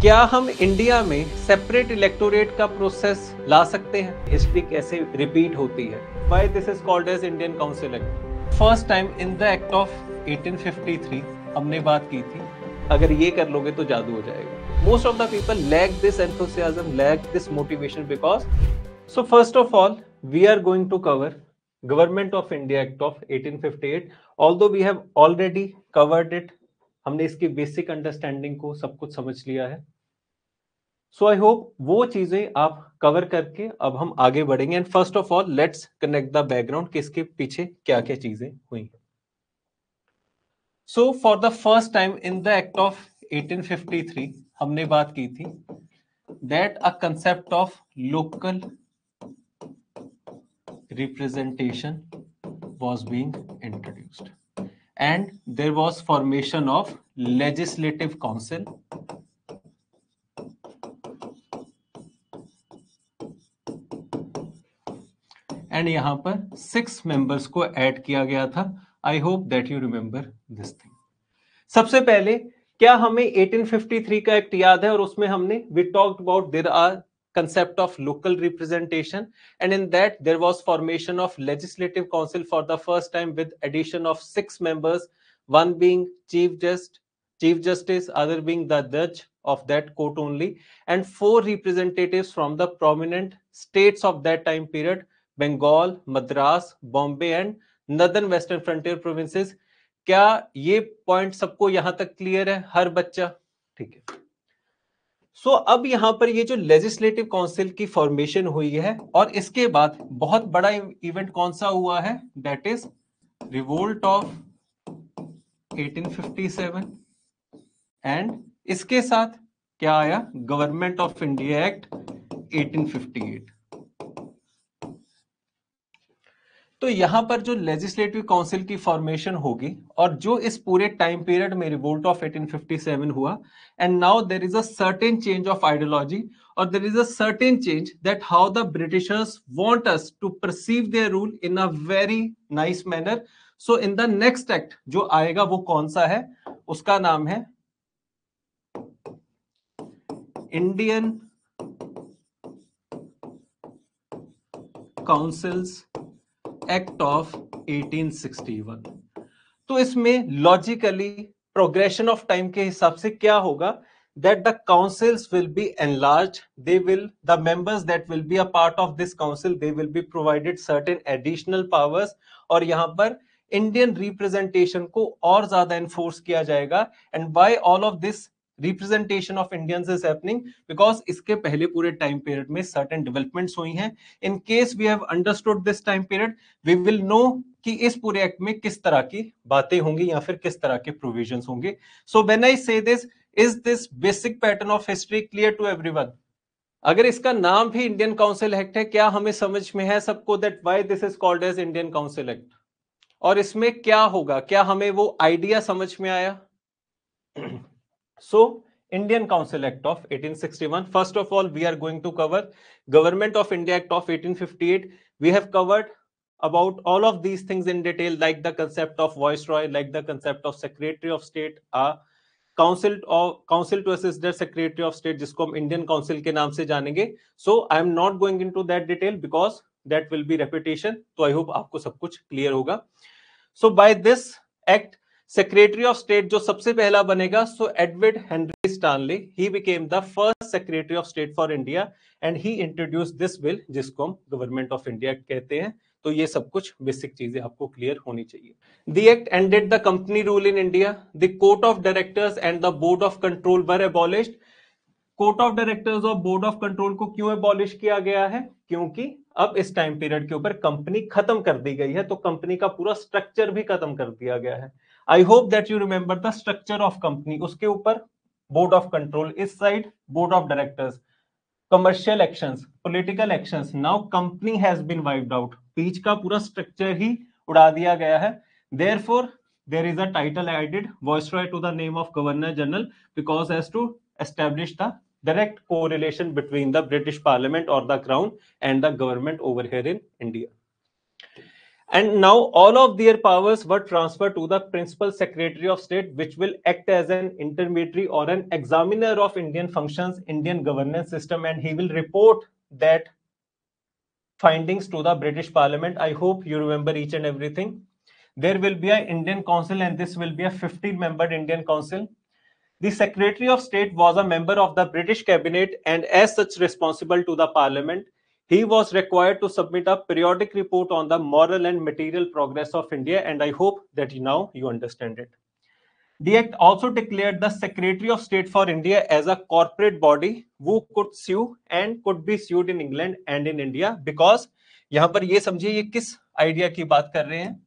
क्या हम इंडिया में सेपरेट इलेक्टोरेट का प्रोसेस ला सकते हैं? हिस्ट्री कैसे रिपीट होती है? Why this is called as Indian Council Act? First time in the act of 1853 हमने बात की थी, अगर ये कर लोगे तो जादू हो जाएगा. Most of the people lack this enthusiasm, lack this motivation because. So first of all, we are going to cover Government of India Act of 1858. Although we have already covered it, हमने इसकी basic understanding को सब कुछ समझ लिया है. सो I hope वो चीजें आप कवर करके अब हम आगे बढ़ेंगे. And first of all let's connect the background कि इसके पीछे क्या क्या चीजें हुई. सो for the first time in the act of 1853 हमने बात की थी that a concept of local representation was being introduced and there was formation of legislative council and यहां पर 6 members को ऐड किया गया था. आई hope that you remember this thing. सबसे पहले क्या हमें 1853 का एक्ट याद है? और उसमें हमने we talked about there are concept of local representation and in that there was formation of legislative council for the first time with addition of 6 members, one being chief justice, other being the judge of that court only, and 4 representatives from the prominent states of that time period: Bengal, Madras, Bombay and northern western frontier provinces. क्या ये point सबको यहां तक clear है हर बच्चा? ठीक है. सो अब यहां पर ये जो लेजिस्लेटिव काउंसिल की फॉर्मेशन हुई है और इसके बाद बहुत बड़ा इवेंट कौन सा हुआ है? That is revolt of 1857 and इसके साथ क्या आया? Government of India act 1858. तो यहां पर जो लेजिस्लेटिव काउंसिल की फॉर्मेशन होगी और जो इस पूरे टाइम पीरियड में रिवोल्ट ऑफ 1857 हुआ, and now there is a certain change of ideology और there is a certain change that how the Britishers want us to perceive their rule in a very nice manner. So in the next act जो आएगा वो कौन सा है? उसका नाम है इंडियन काउंसिल्स एक्ट ऑफ 1861. तो इसमें लॉजिकली प्रोग्रेशन ऑफ टाइम के हिसाब से क्या होगा? That the councils will be enlarge, they will the members that will be a part of this council they will be provided certain additional powers और यहां पर इंडियन रिप्रेजेंटेशन को और ज्यादा एनफोर्स किया जाएगा. And why all of this representation of Indians is happening? Because इसके पहले पूरे टाइम पीरियड में सर्टेन डेवलपमेंट्स हुई हैं. In case we have understood this time period we will know कि इस पूरे एक्ट में किस तरह की बातें होंगी या फिर किस तरह के प्रोविजंस होंगे. सो when I say this, is this basic pattern of history clear to everyone? अगर इसका नाम भी इंडियन काउंसिल एक्ट है, क्या हमें समझ में है सबको that why this is called as Indian council act? और इसमें क्या होगा? क्या हमें वो आइडिया समझ में आया? So Indian Council Act of 1861. First of all, we are going to cover Government of India Act of 1858. We have covered about all of these things in detail, like the concept of viceroy, like the concept of secretary of state, council to assist the secretary of state, जिसको हम Indian Council के नाम से जानेंगे. So I am not going into that detail because that will be repetition. तो I hope आपको सब कुछ clear होगा. So by this act, secretary of state जो सबसे पहला बनेगा, सो Edward Henry Stanley, he became the first secretary of state for India and he introduce this bill जिसको हम गवर्नमेंट ऑफ इंडिया कहते हैं. तो ये सब कुछ बेसिक चीजें आपको क्लियर होनी चाहिए. The act ended the company rule in India. The court of directors and the board of control were abolished. Court of directors और बोर्ड ऑफ कंट्रोल को क्यों एबॉलिश किया गया है? क्योंकि अब इस टाइम पीरियड के ऊपर कंपनी खत्म कर दी गई है, तो कंपनी का पूरा स्ट्रक्चर भी खत्म कर दिया गया है. I hope that you remember the structure of company. उसके ऊपर बोर्ड ऑफ कंट्रोल, इस side board of directors, commercial actions, political actions. Now company has been wiped out. बीच का पूरा स्ट्रक्चर ही उड़ा दिया गया है. Therefore there is a title added viceroy to the name of governor general because as to establish the direct correlation between the British Parliament or the Crown and the government over here in India. And now all of their powers were transferred to the Principal Secretary of State, which will act as an intermediary or an examiner of Indian functions, Indian governance system, and he will report that findings to the British Parliament. I hope you remember each and everything. There will be an Indian Council, and this will be a 15-membered Indian Council. The Secretary of State was a member of the British Cabinet and, as such, responsible to the Parliament. He was required to submit a periodic report on the moral and material progress of India, and I hope that now you understand it. The Act also declared the Secretary of State for India as a corporate body who could sue and could be sued in England and in India, because यहां पर ये समझिए ये किस idea की बात कर रहे हैं.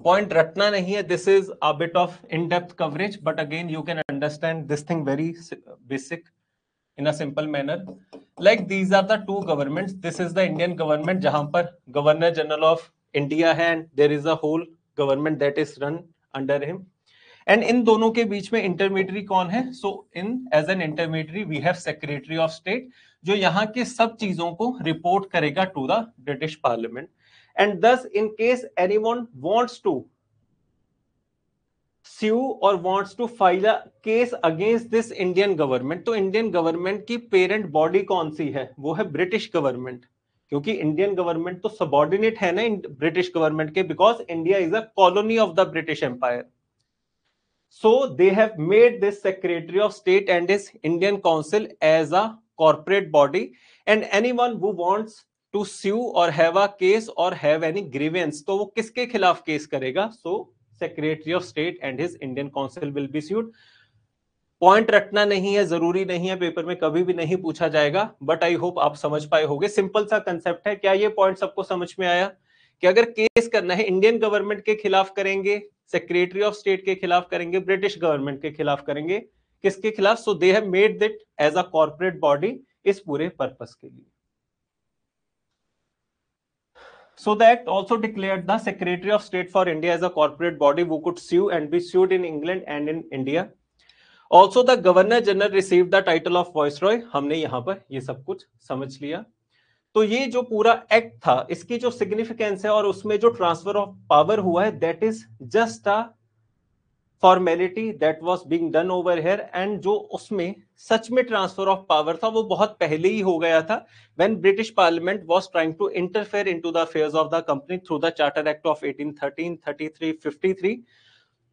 Point रटना नहीं है. This is a bit of in-depth coverage, but again you can understand this thing very basic in a simple manner. Like these are the two governments. This is the Indian government जहां पर Governor General of India है, and there is a whole government that is run under him. And इन दोनों के बीच में intermediary कौन है? So in as an intermediary we have Secretary of State, जो यहाँ के सब चीजों को रिपोर्ट करेगा to the British Parliament. And thus, in case anyone wants to sue or wants to file a case against this Indian government, तो Indian government की parent body कौन सी है? वो है British government, क्योंकि Indian government तो subordinate है ना British government के, because India is a colony of the British Empire. So they have made this Secretary of State and his Indian Council as a corporate body, and anyone who wants to sue or have a case or have any grievance, तो वो किसके खिलाफ case करेगा? So Secretary of State and his Indian Council will be sued. Point रटना नहीं है, जरूरी नहीं है, पेपर में कभी भी नहीं पूछा जाएगा, बट आई होप आप समझ पाए होंगे. सिंपल सा कंसेप्ट है. क्या ये पॉइंट सबको समझ में आया कि अगर केस करना है इंडियन गवर्नमेंट के खिलाफ करेंगे, सेक्रेटरी ऑफ स्टेट के खिलाफ करेंगे, ब्रिटिश गवर्नमेंट के खिलाफ करेंगे, किसके खिलाफ? So they have made that as a corporate body इस पूरे पर्पस के लिए. So the Act also declared the Secretary of State for India as a corporate body who could sue and be sued in England and in India. Also the Governor General received the title of Viceroy. हमने यहाँ पर ये सब कुछ समझ लिया. तो ये जो पूरा एक्ट था, इसकी जो सिग्निफिकेंस है और उसमें जो ट्रांसफर ऑफ पावर हुआ है, that is just a formality that was being done over here. And जो उसमें सच में ट्रांसफर ऑफ पावर था वो बहुत पहले ही हो गया था, when British parliament was trying to interfere into the affairs of the company through the charter act of 1813, 33, 53.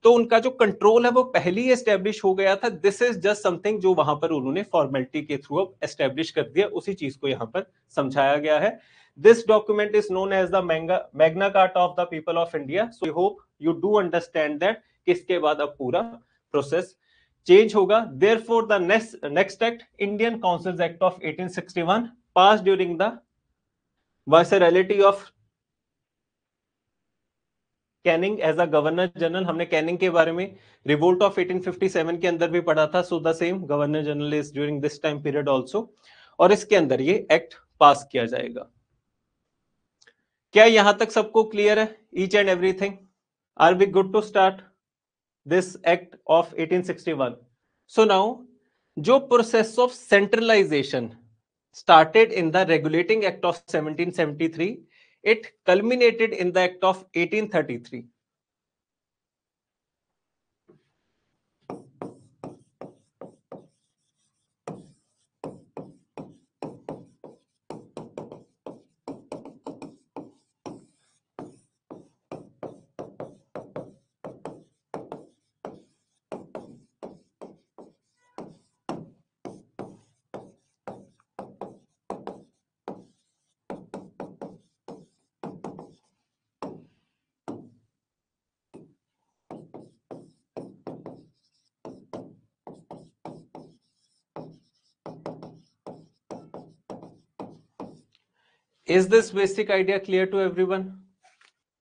तो उनका जो कंट्रोल है वो पहले ही एस्टेब्लिश हो गया था. दिस इज जस्ट समथिंग जो वहां पर उन्होंने फॉर्मेलिटी के थ्रू अब एस्टेब्लिश कर दिया, उसी चीज को यहां पर समझाया गया है. This document is known as the Magna Carta of the people of India. So I hope you do understand that किसके बाद अब पूरा प्रोसेस चेंज होगा. Therefore the next act, Indian councils act of 1861, pass during the viceroyalty of Canning as a governor general. हमने Canning के बारे में revolt of 1857 के अंदर भी पढ़ा था. So the same governor general is during this time period also, और इसके अंदर ये एक्ट पास किया जाएगा. क्या यहां तक सबको क्लियर है? Each and everything. Are we good to start this act of 1861? So now जो process of centralization started in the regulating act of 1773, it culminated in the act of 1833. Is this basic idea clear to everyone?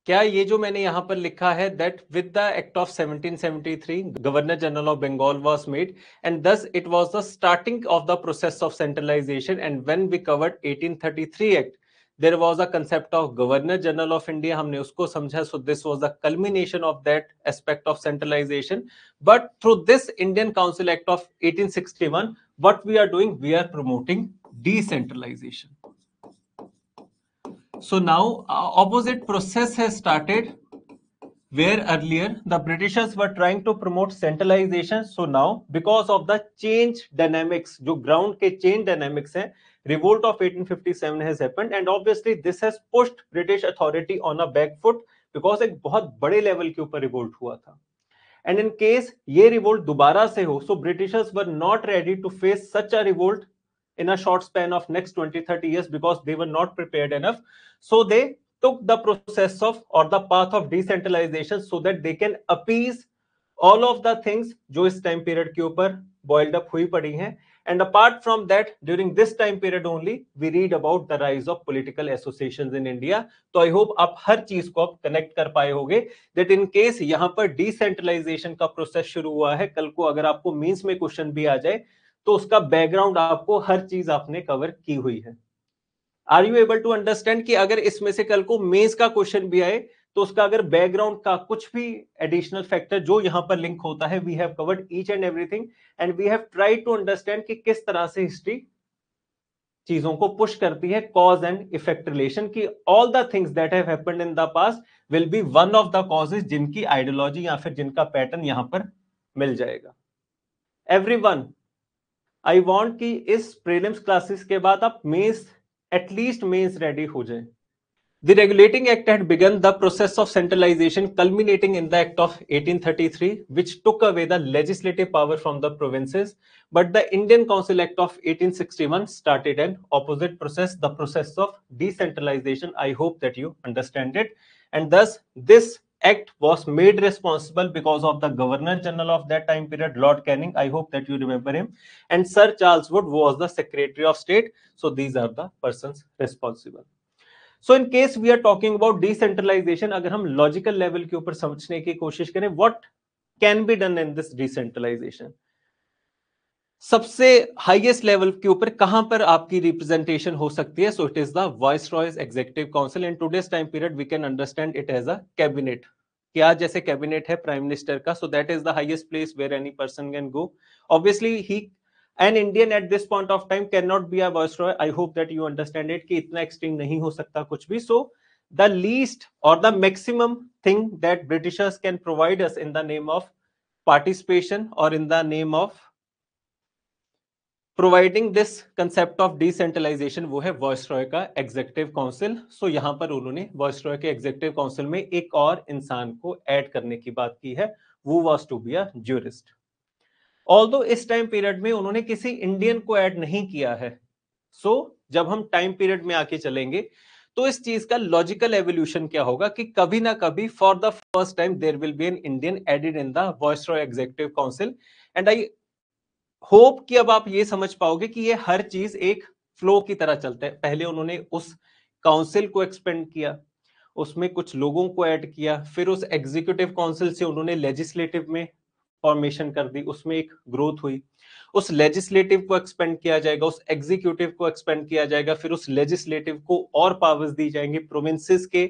क्या ये जो मैंने यहां पर लिखा है, that with the act of 1773 governor general of Bengal was made, and thus it was the starting of the process of centralization. And when we covered 1833 act, there was a concept of governor general of India, हमने उसको समझा. So this was the culmination of that aspect of centralisation. But through this Indian council act of 1861, what we are doing, we are promoting decentralization. So now opposite process has started, where earlier the Britishers were trying to promote centralization. So now because of the change dynamics, जो ground के change dynamics हैं, revolt of 1857 has happened, and obviously this has pushed British authority on a back foot, because एक बहुत बड़े level के ऊपर revolt हुआ था. And in case ये revolt दोबारा से हो, so Britishers were not ready to face such a revolt in a short span of next 20-30 years, because they were not prepared enough. So they took the process of or the path of decentralization so that they can appease all of the things जो इस time period के ऊपर boiled up हुई पड़ी हैं. And apart from that, during this time period only, we read about the rise of political associations in India. तो I hope आप हर चीज को आप connect कर पाए होंगे, that in case यहाँ पर decentralization का process शुरू हुआ है, कल को अगर आपको means में question भी आ जाए, तो उसका background आपको हर चीज आपने cover की हुई है. Are you able to understand कि अगर इसमें से कल को मेंस का क्वेश्चन भी आए, तो उसका अगर बैकग्राउंड का कुछ भी एडिशनल फैक्टर जो यहां पर लिंक होता है, we have covered each and everything, and we have tried to understand कि किस तरह से हिस्ट्री चीजों को पुश करती है, कॉज एंड इफेक्ट रिलेशन की. All the things that have happened in the past will be one of the causes जिनकी आइडियोलॉजी या फिर जिनका पैटर्न यहां पर मिल जाएगा. एवरीवन, आई वांट कि इस प्रीलिम्स क्लासेस के बाद आप मेंस एटलीस्ट मेंस रेडी हो जाए. The Regulating Act had begun the process of centralization, culminating in the Act of 1833, which took away the legislative power from the provinces. But the Indian Council Act of 1861 started an opposite process, the process of decentralization. I hope that you understand it. And thus, this act was made responsible because of the Governor General of that time period, Lord Canning. I hope that you remember him. And Sir Charles Wood was the Secretary of State. So these are the persons responsible. So in case we are talking about decentralization, अगर हम logical level के ऊपर समझने की कोशिश करें, what can be done in this decentralization? सबसे highest level के ऊपर कहां पर आपकी रिप्रेजेंटेशन हो सकती है? So it is the viceroy's executive council. In today's time period we can understand it as a cabinet. क्या जैसे कैबिनेट है प्राइम मिनिस्टर का, so that is the highest place where any person can go. Obviously he an Indian at this point of time can not be a viceroy. I hope that you understand it कि इतना extreme नहीं हो सकता कुछ भी. So the least और the maximum thing that Britishers can provide us in the name of participation और in the name of providing this concept of decentralization, वो है वाइसरॉय का एग्जीक्यूटिव काउंसिल. सो यहां पर उन्होंने वाइसरॉय के एग्जीक्यूटिव काउंसिल में एक और इंसान को ऐड करने की बात की है, वो was to be a jurist. Although इस टाइम पीरियड में उन्होंने किसी इंडियन को ऐड नहीं किया है. सो जब हम टाइम पीरियड में आके चलेंगे तो इस चीज का लॉजिकल एवोल्यूशन क्या होगा कि कभी ना कभी for the first time there will be an Indian added in the viceroy executive council. And I hope कि अब आप ये समझ पाओगे कि ये हर चीज एक फ्लो की तरह चलता है. पहले उन्होंने उस काउंसिल को एक्सपेंड किया, उसमें कुछ लोगों को ऐड किया, फिर उस एग्जीक्यूटिव काउंसिल से उन्होंने लेजिस्लेटिव में फॉर्मेशन कर दी, उसमें एक ग्रोथ हुई. उस लेजिस्लेटिव को एक्सपेंड किया जाएगा, उस एग्जीक्यूटिव को एक्सपेंड किया जाएगा, फिर उस लेजिस्लेटिव को और पावर्स दी जाएंगी, प्रोविंसेस के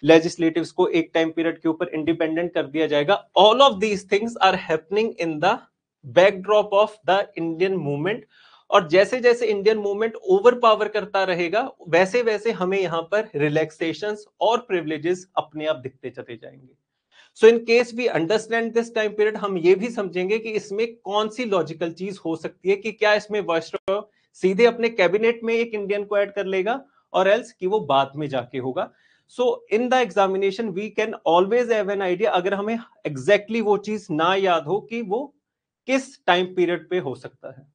लेजिस्लेटिव्स को एक टाइम पीरियड के ऊपर इंडिपेंडेंट कर दिया जाएगा. All of these things are happening in the backdrop of the Indian movement. और जैसे जैसे इंडियन मूवमेंट ओवर पावर करता रहेगा, वैसे वैसे हमें यहां पर रिलैक्सेशंस और प्रिविलेजेस अपने आप दिखते चले जाएंगे. So in case we understand this time period, हम ये भी समझेंगे कि इसमें कौन सी लॉजिकल चीज हो सकती है कि क्या इसमें वाइसरॉय सीधे अपने कैबिनेट में एक इंडियन को ऐड कर लेगा, और एल्स कि वो बाद में जाके होगा. So in the examination we can always have an idea, अगर हमें एग्जैक्टली वो चीज ना याद हो कि वो किस टाइम पीरियड पे हो सकता है.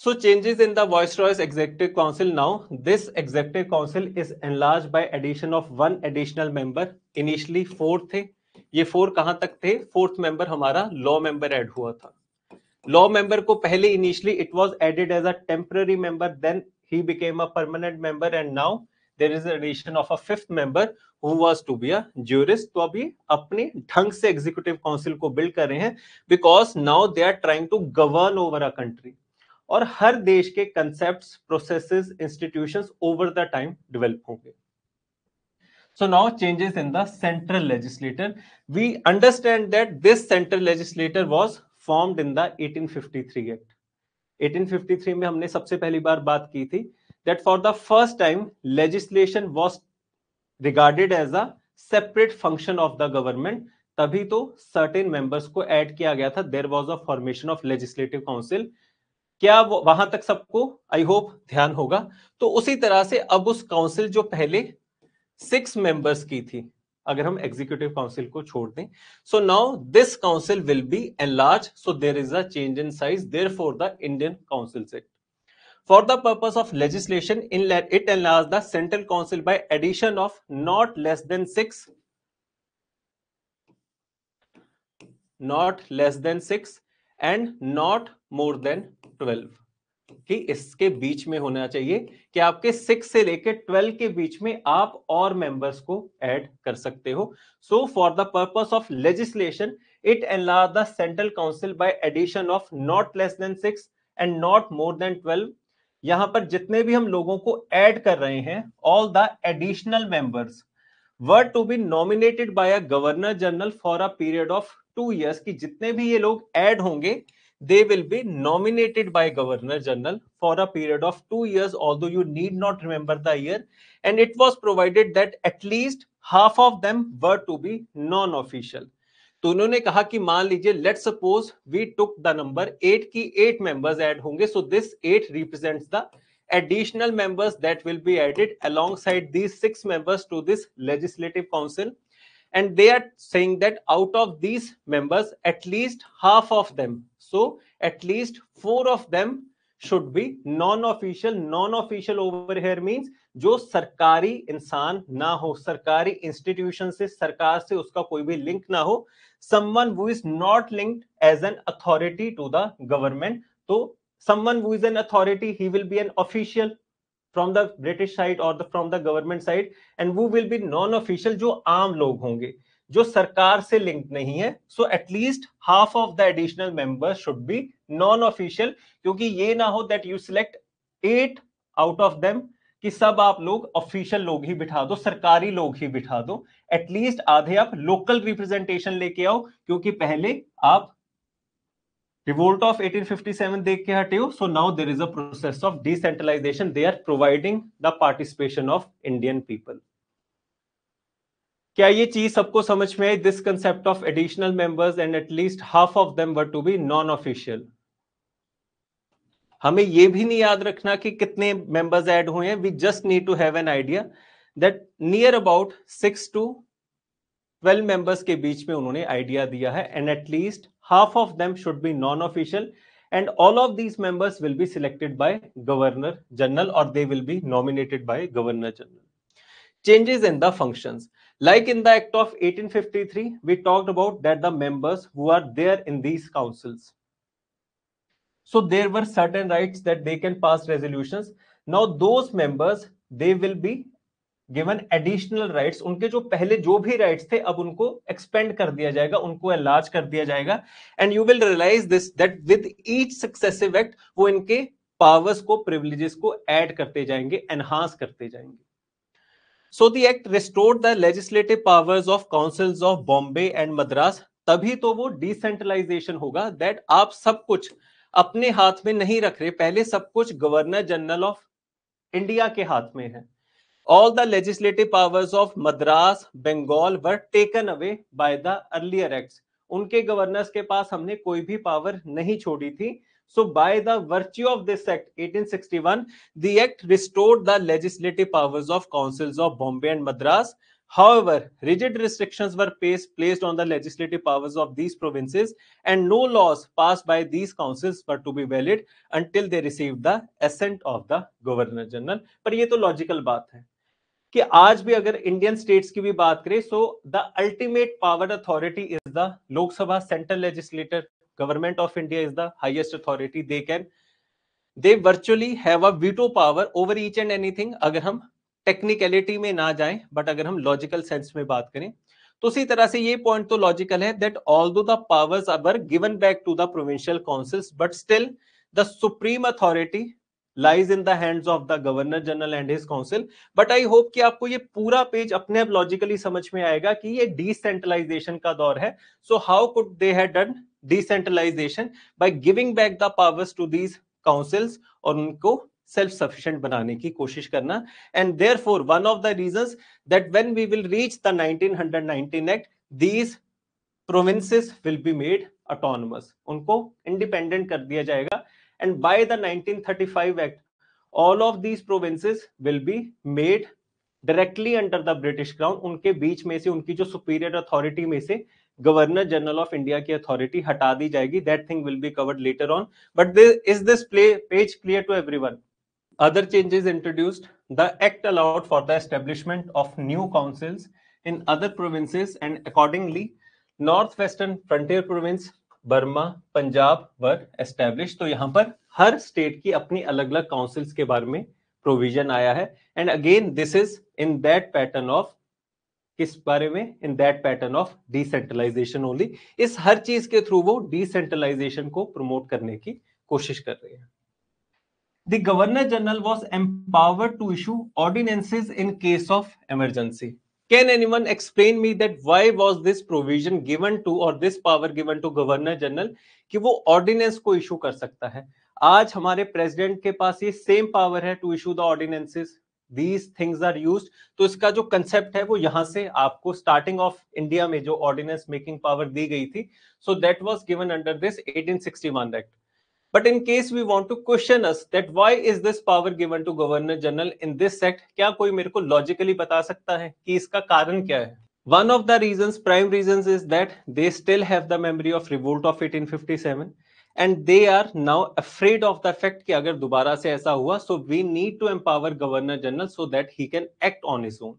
So changes in the Viceroy's Executive Council. Now, this Executive Council is enlarged by addition of one additional member. Initially 4 थे, ये 4 कहां तक थे? 4th member हमारा लॉ मेंबर ऐड हुआ था. लॉ मेंबर को पहले initially it was added as a temporary member, then he became a permanent member, and now there is addition of a 5th member who was to be a jurist. तो अभी अपने ढंग से executive council को build कर रहे हैं, because now they are trying to govern over a country. और हर देश के concepts, processes, institutions over the time develop होंगे. So now changes in the central legislature. We understand that this central legislature was formed in the 1853 Act. 1853 में हमने सबसे पहली बार बात की थी that for the first time legislation was regarded as a separate function of the government. तभी तो certain members को add किया गया था. There was a formation of legislative council. क्या वहां तक सबको आई होप ध्यान होगा. तो उसी तरह से अब उस काउंसिल जो पहले 6 मेंबर्स की थी, अगर हम एग्जीक्यूटिव काउंसिल को छोड़ दें, so now this council will be enlarge, so there is a change in size, therefore the Indian council act. For the purpose of legislation, it enlarged the central council by addition of not less than 6 and not more than 12 कि इसके बीच में होना चाहिए कि आपके 6 से लेके 12 के बीच में आप और मेंबर्स को ऐड कर सकते हो. So for the purpose of legislation it enlarge the central council by addition of not less than 6 and not more than 12. यहां पर जितने भी हम लोगों को ऐड कर रहे हैं, all the additional members were to be nominated by a governor general for a period of 2 years. कि जितने भी ये लोग ऐड होंगे they will be nominated by Governor General for a period of 2 years, although you need not remember the year, and it was provided that at least half of them were to be non-official. तो उन्होंने कहा कि मान लीजिए let's suppose we took the number 8 की 8 members add होंगे, so this 8 represents the additional members that will be added alongside these 6 members to this legislative council. And they are saying that out of these members at least half of them, so at least 4 of them should be non-official. Non-official over here means जो सरकारी इंसान ना हो, सरकारी institution से, सरकार से उसका कोई भी लिंक ना हो, someone who is not linked as an authority to the government. तो someone who is an authority, he will be an official from the British side or from the government side, and who will be non-official, जो आम लोग होंगे, जो सरकार से link नहीं है. So at least half of the additional members should be non-official, क्योंकि ये ना हो that you select 8 out of them कि सब आप लोग ऑफिशियल लोग ही बिठा दो, सरकारी लोग ही बिठा दो. एटलीस्ट आधे आप लोकल रिप्रेजेंटेशन लेके आओ, क्योंकि पहले आप रिवोल्ट ऑफ 1857 देख के हटे हो. So now there is a process of decentralization. They are providing the participation of Indian people. क्या ये चीज सबको समझ में आई? This concept of additional members and at least half of them were to be non official. हमें ये भी नहीं याद रखना कि कितने मेंबर्स ऐड हुए हैं. We just need to have an idea that near about 6 to 12 members के बीच में उन्होंने आइडिया दिया है, and at least half of them should be non-official, and all of these members will be selected by Governor General, or they will be nominated by Governor General. Changes in the functions, like in the Act of 1853, we talked about that the members who are there in these councils, so there were certain rights that they can pass resolutions. Now those members, they will be given additional rights. उनके जो पहले जो भी rights थे अब उनको expand कर दिया जाएगा, उनको एनलार्ज कर दिया जाएगा. And you will realise this that with each successive act वो इनके पावर्स को, प्रिविलेजेस को ऐड करते जाएंगे, एनहांस करते जाएंगे. सो the act restored the legislative powers of councils of Bombay and Madras. तभी तो वो डिसेंट्रलाइजेशन होगा, दैट आप सब कुछ अपने हाथ में नहीं रख रहे. पहले सब कुछ गवर्नर जनरल ऑफ इंडिया के हाथ में है. All the legislative powers of Madras, Bengal were taken away by the earlier acts. उनके गवर्नर्स के पास हमने कोई भी पावर नहीं छोड़ी थी. So by the virtue of this act 1861, the act restored the legislative powers of councils of Bombay and Madras. However, rigid restrictions were placed on the legislative powers of these provinces, and no laws passed by these councils were to be valid until they received the assent of the Governor General. पर ये तो logical बात है कि आज भी अगर Indian states की भी बात करें, so the ultimate power authority is the Lok Sabha, central legislator. Government of India is the highest authority. They virtually have a veto power over each and anything. अगर हम टेक्निकलिटी में ना जाएं, बट अगर हम लॉजिकल सेंस में बात करें, तो उसी तरह से ये पॉइंट तो लॉजिकल है that although the powers are given back to the provincial councils, but still the supreme authority lies in the hands of the governor general and his council. But I hope कि आपको ये पूरा page अपने आप logically समझ में आएगा कि ये डिसेंट्रलाइजेशन का दौर है। So how could they have done decentralisation? By giving back the powers to these councils, और उनको सेल्फ सफिशिएंट बनाने की कोशिश करना। And therefore one of the reasons that when we will reach the 1919 act, these provinces will be made autonomous, उनको independent कर दिया जाएगा। And by the 1935 Act, all of these provinces will be made directly under the British Crown। उनके बीच में से उनकी जो superior authority में से गवर्नर जनरल ऑफ इंडिया की अथॉरिटी हटा दी जाएगी। That thing will be covered later on. But is this page clear to everyone? Other changes introduced. The act allowed for the establishment of new councils in other provinces, and accordingly, Northwestern Frontier Province, Burma, Punjab were establish. तो यहां पर हर state की अपनी अलग अलग councils के बारे में प्रोविजन आया है। And again this is in that pattern of, किस बारे में? In that pattern of decentralisation only. इस हर चीज के थ्रू वो डिसेंट्रलाइजेशन को प्रमोट करने की कोशिश कर रहे हैं। The governor general was empowered to issue ordinances in case of emergency. Can anyone explain me that why was this provision given to, or this power given to Governor General कि वो ordinance को issue कर सकता है? आज हमारे president के पास ये सेम पावर है to issue the ordinances. These things are used. तो इसका जो कंसेप्ट है वो यहां से आपको स्टार्टिंग ऑफ इंडिया में जो ऑर्डिनेंस मेकिंग पावर दी गई थी, so that was given under this 1861 act. But in case we want to question us that why is this power given to Governor General in this act, क्या कोई मेरे को logically बता सकता है कि इसका कारण क्या है? One of the reasons, prime reasons, is that they still have the memory of revolt of 1857 and they are now afraid of the fact कि अगर दोबारा से ऐसा हुआ, so we need to empower Governor General so that he can act on his own.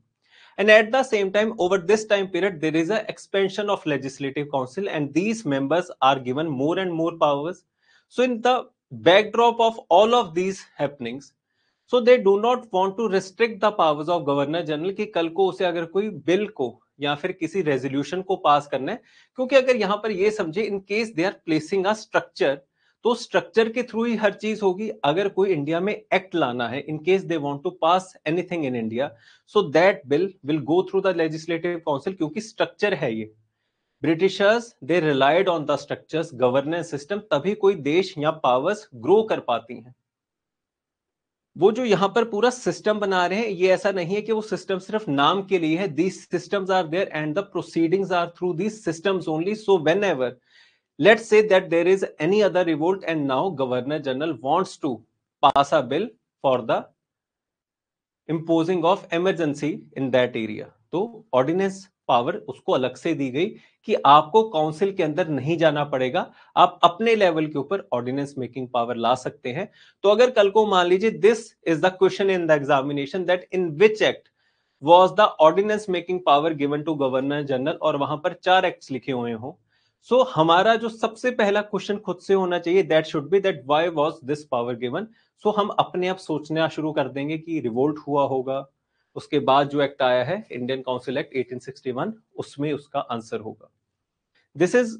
And at the same time, over this time period, there is an expansion of legislative council and these members are given more and more powers. So in the backdrop of all of these happenings, so they do not want to restrict the powers of governor general कि कल को उसे अगर कोई bill को या फिर किसी रेजोल्यूशन को पास करना है, क्योंकि अगर यहां पर ये समझे in case they are placing a structure, तो स्ट्रक्चर के थ्रू ही हर चीज होगी। अगर कोई इंडिया में एक्ट लाना है, in case they want to pass anything in India, so that bill will go through the legislative council, क्योंकि स्ट्रक्चर है ये। Britishers they relied on the structures, governance system, तभी कोई देश या पावर्स ग्रो कर पाती हैं। वो जो यहां पर पूरा सिस्टम बना रहे हैं, ये ऐसा नहीं है कि वो सिस्टम सिर्फ नाम के लिए है। These systems are there and the proceedings are through these systems only. So whenever let's say that there is any other revolt and now governor general wants to pass a bill for the imposing of emergency in that area, तो ordinance power उसको अलग से दी गई कि आपको council के अंदर नहीं जाना पड़ेगा, आप अपने लेवल के ऊपर ऑर्डिनेंस मेकिंग पावर ला सकते हैं। तो अगर कल को मान लीजिए this is the question in the examination that in which act was the ordinance making power given to governor general, और वहां पर 4 एक्ट्स लिखे हुए हों, सो हमारा जो सबसे पहला क्वेश्चन खुद से होना चाहिए that should be that why was this power given. सो हम अपने आप सोचना शुरू कर देंगे कि रिवोल्ट हुआ होगा, उसके बाद जो एक्ट आया है इंडियन काउंसिल एक्ट 1861, उसमें उसका आंसर होगा। दिस इज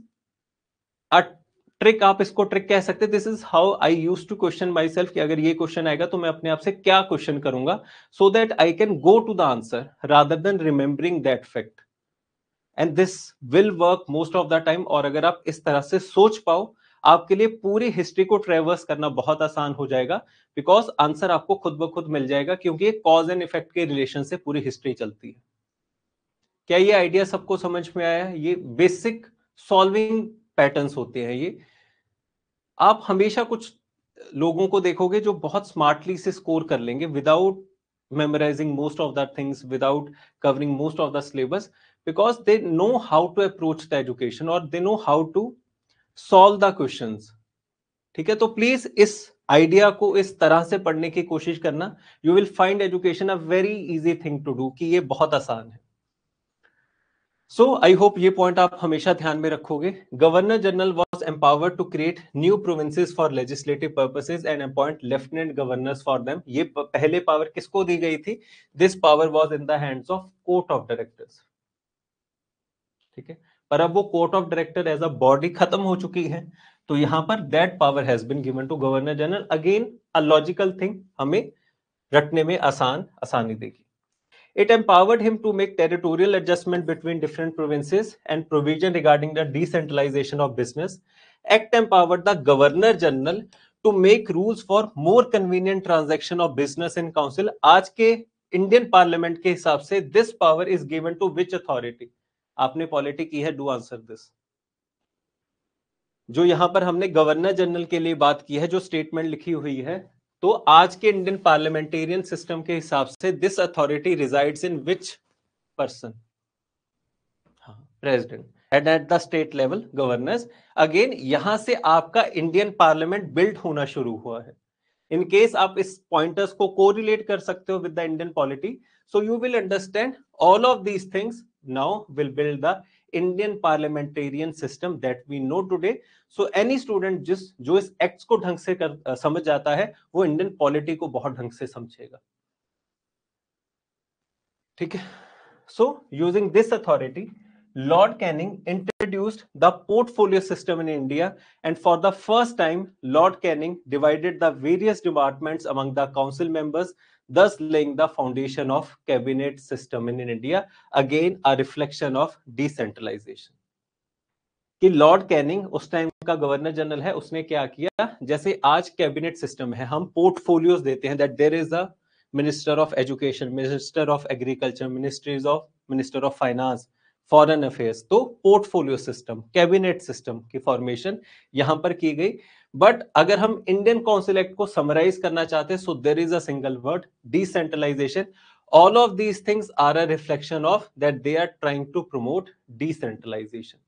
अ ट्रिक, आप इसको ट्रिक कह सकते हैं। This is how I use to question myself कि अगर ये क्वेश्चन आएगा तो मैं अपने आप से क्या क्वेश्चन करूंगा, so that I can go to the answer rather than remembering that fact, and this will work most of the time. और अगर आप इस तरह से सोच पाओ, आपके लिए पूरी हिस्ट्री को ट्रेवर्स करना बहुत आसान हो जाएगा, बिकॉज आंसर आपको खुद ब खुद मिल जाएगा, क्योंकि कॉज एंड इफेक्ट के रिलेशन से पूरी हिस्ट्री चलती है। क्या ये आइडिया सबको समझ में आया है? ये बेसिक सॉल्विंग पैटर्न्स होते हैं। ये आप हमेशा कुछ लोगों को देखोगे जो बहुत स्मार्टली से स्कोर कर लेंगे without memorizing most of the things, without covering most of the syllabus, because they know how to approach the education or they know how to solve the questions। ठीक है, तो प्लीज इस idea को इस तरह से पढ़ने की कोशिश करना। You will find education a very easy thing to do, कि ये बहुत आसान है। सो आई होप ये पॉइंट आप हमेशा ध्यान में रखोगे। Governor general was empowered to create new provinces for legislative purposes and appoint lieutenant governors for them। ये पहले पावर किसको दी गई थी? This power was in the hands of court of directors। ठीक है, पर अब वो court of director as a body खत्म हो चुकी है, तो यहां पर that power has been given to governor general. Again a logical thing, हमें रटने में आसानी देगी। It empowered him to make territorial adjustment between different provinces and provision regarding the decentralization of business. Act empowered the Governor General to make rules for more convenient transaction of business in council. आज के Indian parliament के हिसाब से this power is given to which authority? आपने polity की है, do answer this. जो यहां पर हमने गवर्नर जनरल के लिए बात की है, जो स्टेटमेंट लिखी हुई है, तो आज के इंडियन पार्लियामेंटेरियन सिस्टम के हिसाब से this authority resides in which person? President. And at the state level governors. Again यहां से आपका इंडियन पार्लियामेंट बिल्ड होना शुरू हुआ है। इन केस आप इस पॉइंटर्स को कोरिलेट कर सकते हो with the Indian polity, so you will understand all of these things now will build the Indian parliamentarian system that we know today. So any student जो इस एक्ट्स को ढंग से समझ जाता है, वो इंडियन पॉलिटी को बहुत ढंग से समझेगा। ठीक है। So using this authority, Lord Canning introduced the portfolio system in India, and for the first time, Lord Canning divided the various departments among the council members, thus laying the foundation of cabinet system in India. Again, a reflection of decentralization. कि Lord Canning उस time का governor general है, उसने क्या किया, जैसे आज cabinet system है, हम पोर्टफोलियोज देते हैं, that there is a minister of education, minister of agriculture, minister of finance, foreign affairs. तो पोर्टफोलियो सिस्टम, कैबिनेट सिस्टम की फॉर्मेशन यहां पर की गई। बट अगर हम इंडियन काउंसिल एक्ट को समराइज करना चाहते हैं, so there is a single word, decentralisation. All of these things are a reflection of that they are trying to promote decentralisation.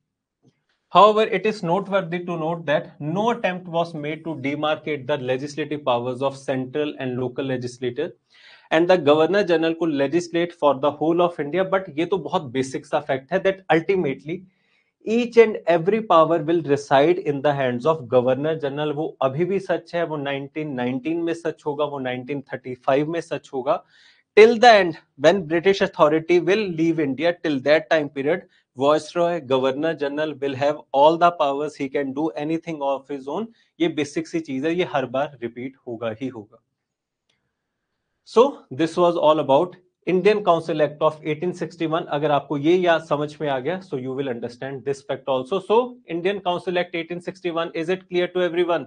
However, it is noteworthy to note that no attempt was made to demarcate the legislative powers of central and local legislature, and the Governor General could legislate for the whole of India. But ये तो बहुत basic सा fact है that ultimately each and every power will reside in the hands of Governor General. वो अभी भी सच है, वो 1919 में सच होगा, वो 1935 में सच होगा. Till the end, when British authority will leave India, till that time period, Viceroy, Governor General will have all the powers. He can do anything of his own. ये बेसिक सी चीज है, ये हर बार रिपीट होगा ही होगा. So this was all about Indian Council Act of 1861. अगर आपको ये याद समझ में आ गया, so you will understand this fact also. So Indian Council Act 1861, is it clear to everyone?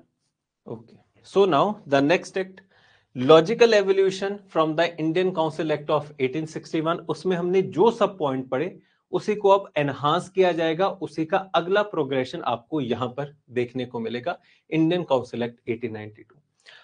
Okay. So now the next act, logical evolution from the Indian council act of 1861. उसमें हमने जो सब पॉइंट पढ़े उसी को अब enhance किया जाएगा, उसी का अगला प्रोग्रेशन आपको यहां पर देखने को मिलेगा, Indian council act 1892.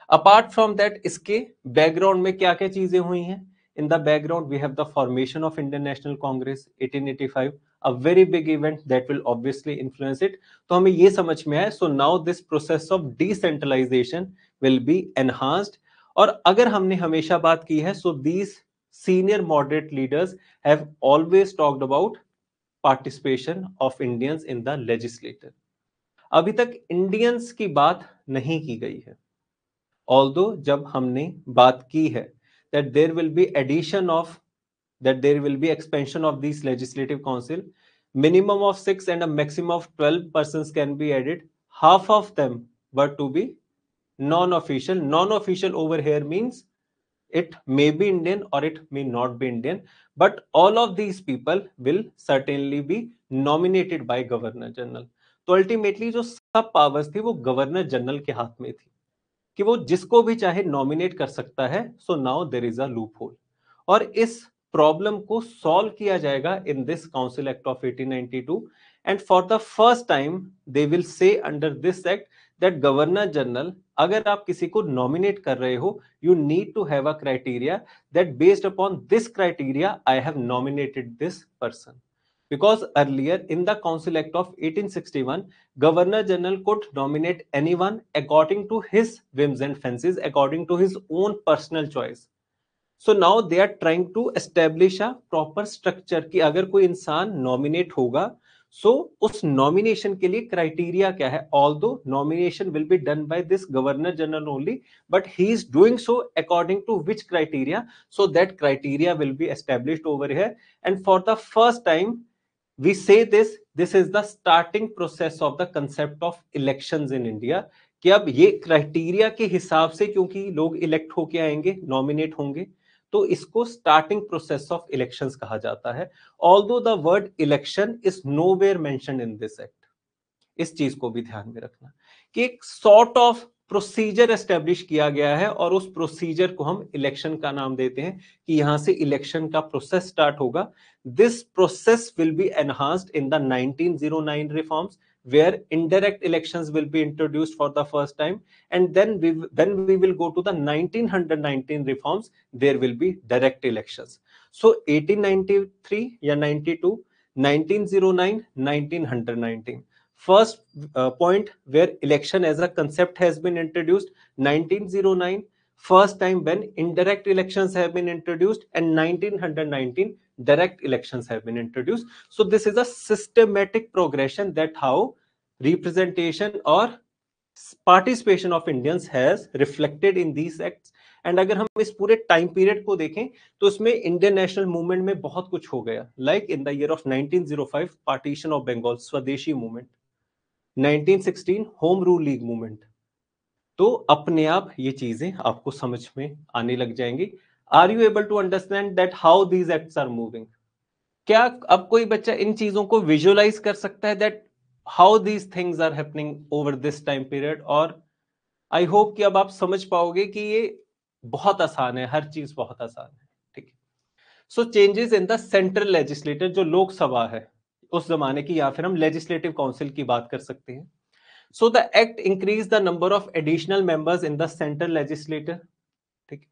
Apart from that, इसके बैकग्राउंड में क्या क्या चीजें हुई हैं? In the background we have the formation of Indian National Congress 1885, a very big event that will obviously influence it. तो हमें ये समझ में आया, so now this process of decentralization will be enhanced. और अगर हमने हमेशा बात की है, so these senior moderate leaders have always talked about participation of Indians in the legislator. अभी तक इंडियंस की बात नहीं की गई है, ऑल्दो जब हमने बात की है that there will be addition of, that there will be expansion of this legislative council, minimum of 6 and a maximum of 12 persons can be added. Half of them were to be non-official. Non-official over here means it may be Indian or it may not be Indian, but all of these people will certainly be nominated by Governor General. तो ultimately जो सब powers थी वो governor general के हाथ में थी कि वो जिसको भी चाहे नॉमिनेट कर सकता है. So now there is a loophole, और इस प्रॉब्लम को सॉल्व किया जाएगा in this council act of 1892. And for the first time they will say under this act that governor general, अगर आप किसी को नॉमिनेट कर रहे हो, you need to have a criteria that based upon this criteria I have nominated this person. Because earlier in the Council Act of 1861, Governor General could nominate anyone according to his whims and fancies, according to his own personal choice. So now they are trying to establish a proper structure कि अगर कोई इंसान nominate होगा, so उस nomination के लिए criteria क्या है? Although nomination will be done by this Governor General only, but he is doing so according to which criteria? So that criteria will be established over here, and for the first time we say this this is the starting process of the concept of elections in India, कि अब ये criteria के हिसाब से क्योंकि लोग elect होके आएंगे, नॉमिनेट होंगे, तो इसको स्टार्टिंग प्रोसेस ऑफ इलेक्शंस कहा जाता है। Although the word election is nowhere mentioned in this act. इस चीज को भी ध्यान में रखना कि एक सॉर्ट ऑफ प्रोसीजर एस्टेब्लिश किया गया है और उस प्रोसीजर को हम इलेक्शन का नाम देते हैं कि यहां से इलेक्शन का प्रोसेस स्टार्ट होगा। This process will be enhanced in the 1909 reforms where indirect elections will be introduced for the first time, and then we will go to the 1919 reforms, there will be direct elections. So 1893 या 92, 1909, 1919, first point where election as a concept has been introduced, 1909 first time when indirect elections have been introduced, and 1919 direct elections have been introduced. So this is a systematic progression that how representation or participation of Indians has reflected in these acts. And अगर हम इस पूरे time period को देखें तो इसमें Indian national movement में बहुत कुछ हो गया, like in the year of 1905 partition of Bengal, Swadeshi movement, 1916 home rule league movement. तो अपने आप ये चीजें आपको समझ में आने लग जाएंगी। Are you able to understand that how these acts are moving? क्या अब कोई बच्चा इन चीजों को विजुअलाइज कर सकता है that how these things are happening over this time period? और आई होप कि अब आप समझ पाओगे कि ये बहुत आसान है, हर चीज बहुत आसान है, ठीक है। So changes in the central legislator, जो लोकसभा है उस जमाने की, या फिर हम लेजिस्लेटिव काउंसिल की बात कर सकते हैं। So the act increase the number of additional members in the central legislator, ठीक,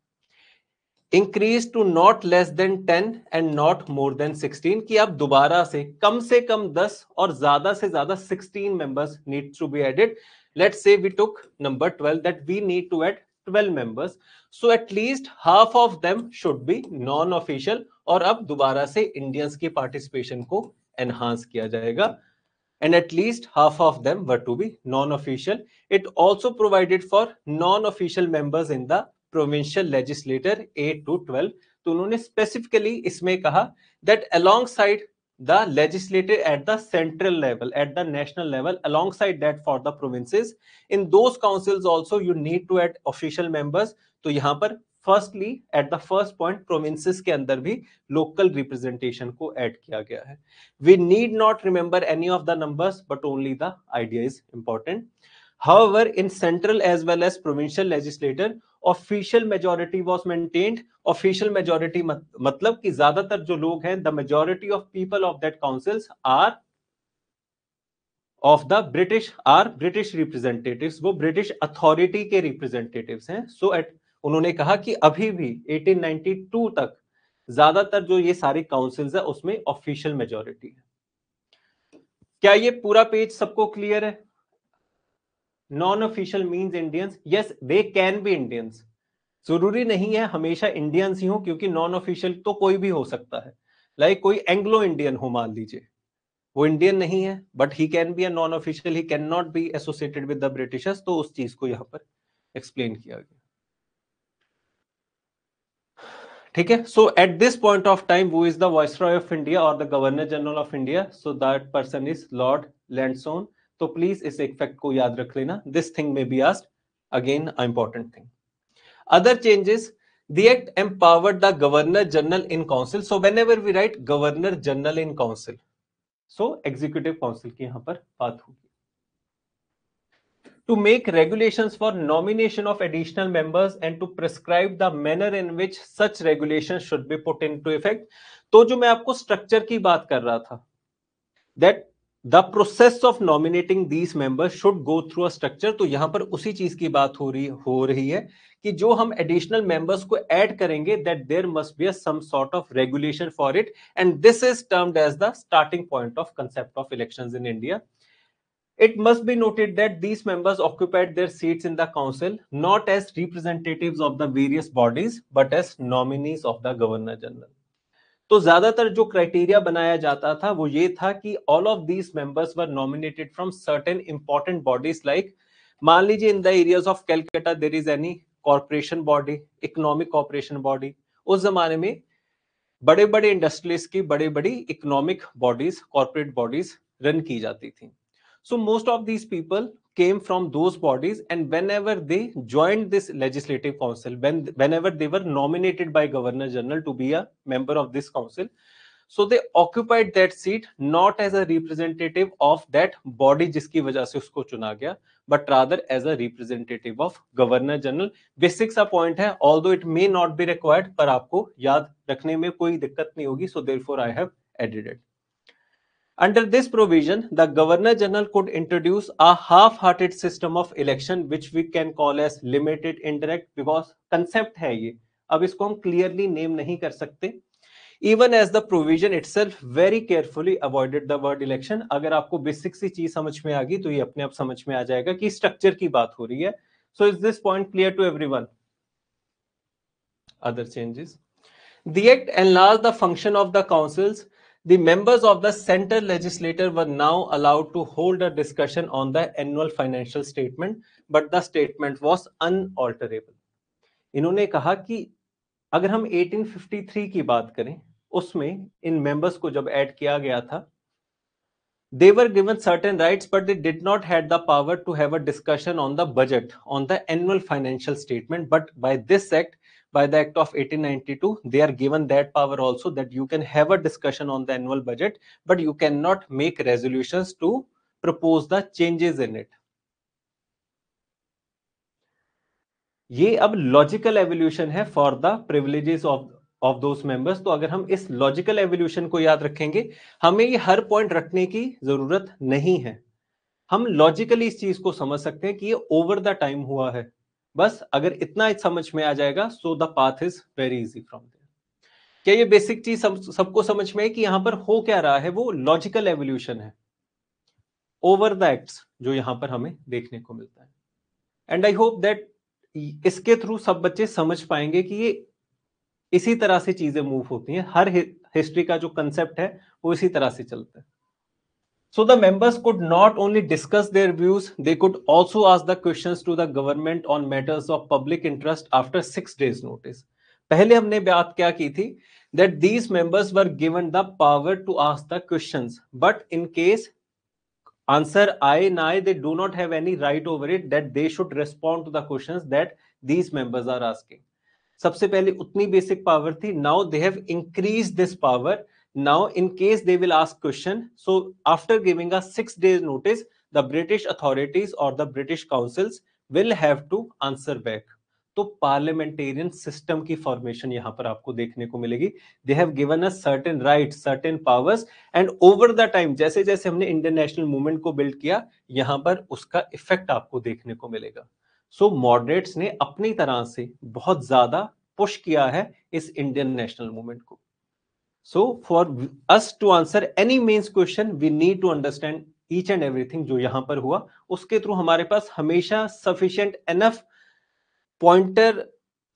increase to not less than 10 and not more than 16, कि अब दोबारा से कम 10 और ज्यादा से ज्यादा 16 members need to be added. Let's say we took number 12 that we need to add 12 members, so at least half of them should be non-official, और अब दोबारा से इंडियंस की पार्टिसिपेशन को एनहांस किया जाएगा, and at least half of them were to be non-official. It also provided for non-official members in the provincial legislature 8 to 12. तो उन्होंने स्पेसिफिकली इसमें कहा that alongside the legislature at the central level, at the national level, alongside that for the provinces, in those councils also you need to add official members. तो यहाँ पर firstly at the first point provinces के अंदर भी local representation को add किया गया है। We need not remember any of the numbers but only the idea is important. However, in central as well as provincial legislature, official majority was maintained. Official majority मतलब कि ज्यादातर जो लोग हैं, the majority of people of that councils are of the British, are British representatives, वो British authority के representatives हैं। So at उन्होंने कहा कि अभी भी 1892 तक ज्यादातर जो ये सारी काउंसिल्स है उसमें ऑफिशियल मेजॉरिटी है। क्या ये पूरा पेज सबको क्लियर है? Non official means Indians, yes they can be Indians, जरूरी नहीं है हमेशा इंडियंस ही हो, क्योंकि नॉन ऑफिशियल तो कोई भी हो सकता है। लाइक कोई एंग्लो इंडियन हो, मान लीजिए वो इंडियन नहीं है but he can be a non official, he can not be associated with the Britishers, तो उस चीज को यहां पर एक्सप्लेन किया गया, ठीक है। So at this point of time who is the viceroy of India और the governor general of India? So that person is lord Lansdowne. तो प्लीज इस एक फैक्ट को याद रख लेना, this thing may be asked, again important thing. Other changes, the act empowered the governor general in council. So whenever we write governor general in council, so executive council की यहां पर बात होगी। To make regulations for nomination of additional members and to prescribe the manner in which such regulations should be put into effect. तो जो मैं आपको structure की बात कर रहा था, that the process of nominating these members should go through a structure, तो यहां पर उसी चीज की बात हो रही है कि जो हम एडिशनल मेंबर्स को ऐड करेंगे that there must be a some sort of regulation for it, and this is termed as the starting point of concept of elections in India. It must be noted that these members occupied their seats in the council not as representatives of the various bodies but as nominees of the governor general. तो ज्यादातर जो criteria बनाया जाता था वो ये था कि all of these members were nominated from certain important bodies, like मान लीजिए in the areas of Calcutta there is any corporation body, economic corporation body. उस जमाने में बड़े बड़े इंडस्ट्रीज की बड़ी बड़ी economic bodies, corporate bodies run की जाती थी. So most of these people came from those bodies, and whenever they joined this legislative council, whenever they were nominated by Governor General to be a member of this council, so they occupied that seat not as a representative of that body जिसकी वजह से उसको चुना गया, but rather as a representative of Governor General. Basic सा point है, although it may not be required, पर आपको याद रखने में कोई दिक्कत नहीं होगी, so therefore I have added it. Under this provision, the Governor General could introduce a half-hearted system of election, which we can call as limited indirect, because concept है ये. अब इसको हम clearly name नहीं कर सकते. Even as the provision itself very carefully avoided the word election. अगर आपको basic सी चीज समझ में आ गई तो ये अपने आप समझ में आ जाएगा कि structure की बात हो रही है. So is this point clear to everyone? Other changes. The act enlarged the function of the councils. The members of the central legislature were now allowed to hold a discussion on the annual financial statement, but the statement was unalterable. इन्होंने कहा कि अगर हम 1853 की बात करें, उसमें इन members को जब ऐड किया गया था, they were given certain rights, but they did not have the power to have a discussion on the budget, on the annual financial statement. But by this act, by the act of 1892, they are given that power also, that you can have a discussion on the annual budget, but you cannot make resolutions to propose the changes in it. ये अब logical evolution है for the privileges of those members. तो अगर हम इस logical evolution को याद रखेंगे, हमें ये हर पॉइंट रखने की जरूरत नहीं है. हम लॉजिकली इस चीज को समझ सकते हैं कि ये ओवर द टाइम हुआ है. बस अगर इतना समझ में आ जाएगा, so the path is very easy from there. क्या ये बेसिक चीज सबको समझ में है कि यहां पर हो क्या रहा है? वो लॉजिकल एवोल्यूशन है ओवर द एक्ट्स जो यहां पर हमें देखने को मिलता है. एंड आई होप दैट इसके थ्रू सब बच्चे समझ पाएंगे कि ये इसी तरह से चीजें मूव होती हैं. हर हिस्ट्री का जो कंसेप्ट है वो इसी तरह से चलता है. So the members could not only discuss their views, they could also ask the questions to the government on matters of public interest after 6 days notice. पहले हमने बात क्या की थी? That these members were given the power to ask the questions, but in case answer aye nay, they do not have any right over it, that they should respond to the questions that these members are asking. सबसे पहले उतनी basic power थी. Now they have increased this power. Now in case they will ask question, so after giving a 6 days notice, the British authorities or the British councils will have to answer back. तो parliamentarian system की formation यहां पर आपको देखने को मिलेगी. They have given us certain rights, certain powers, and over the time जैसे जैसे हमने इंडियन नेशनल मूवमेंट को बिल्ड किया, यहां पर उसका इफेक्ट आपको देखने को मिलेगा. सो मॉडरेट्स ने अपनी तरह से बहुत ज्यादा पुश किया है इस इंडियन नेशनल मूवमेंट को. So for us to answer any mains question, we need to understand each and everything जो यहां पर हुआ. उसके थ्रू हमारे पास हमेशा सफिशिएंट एनफ पॉइंटर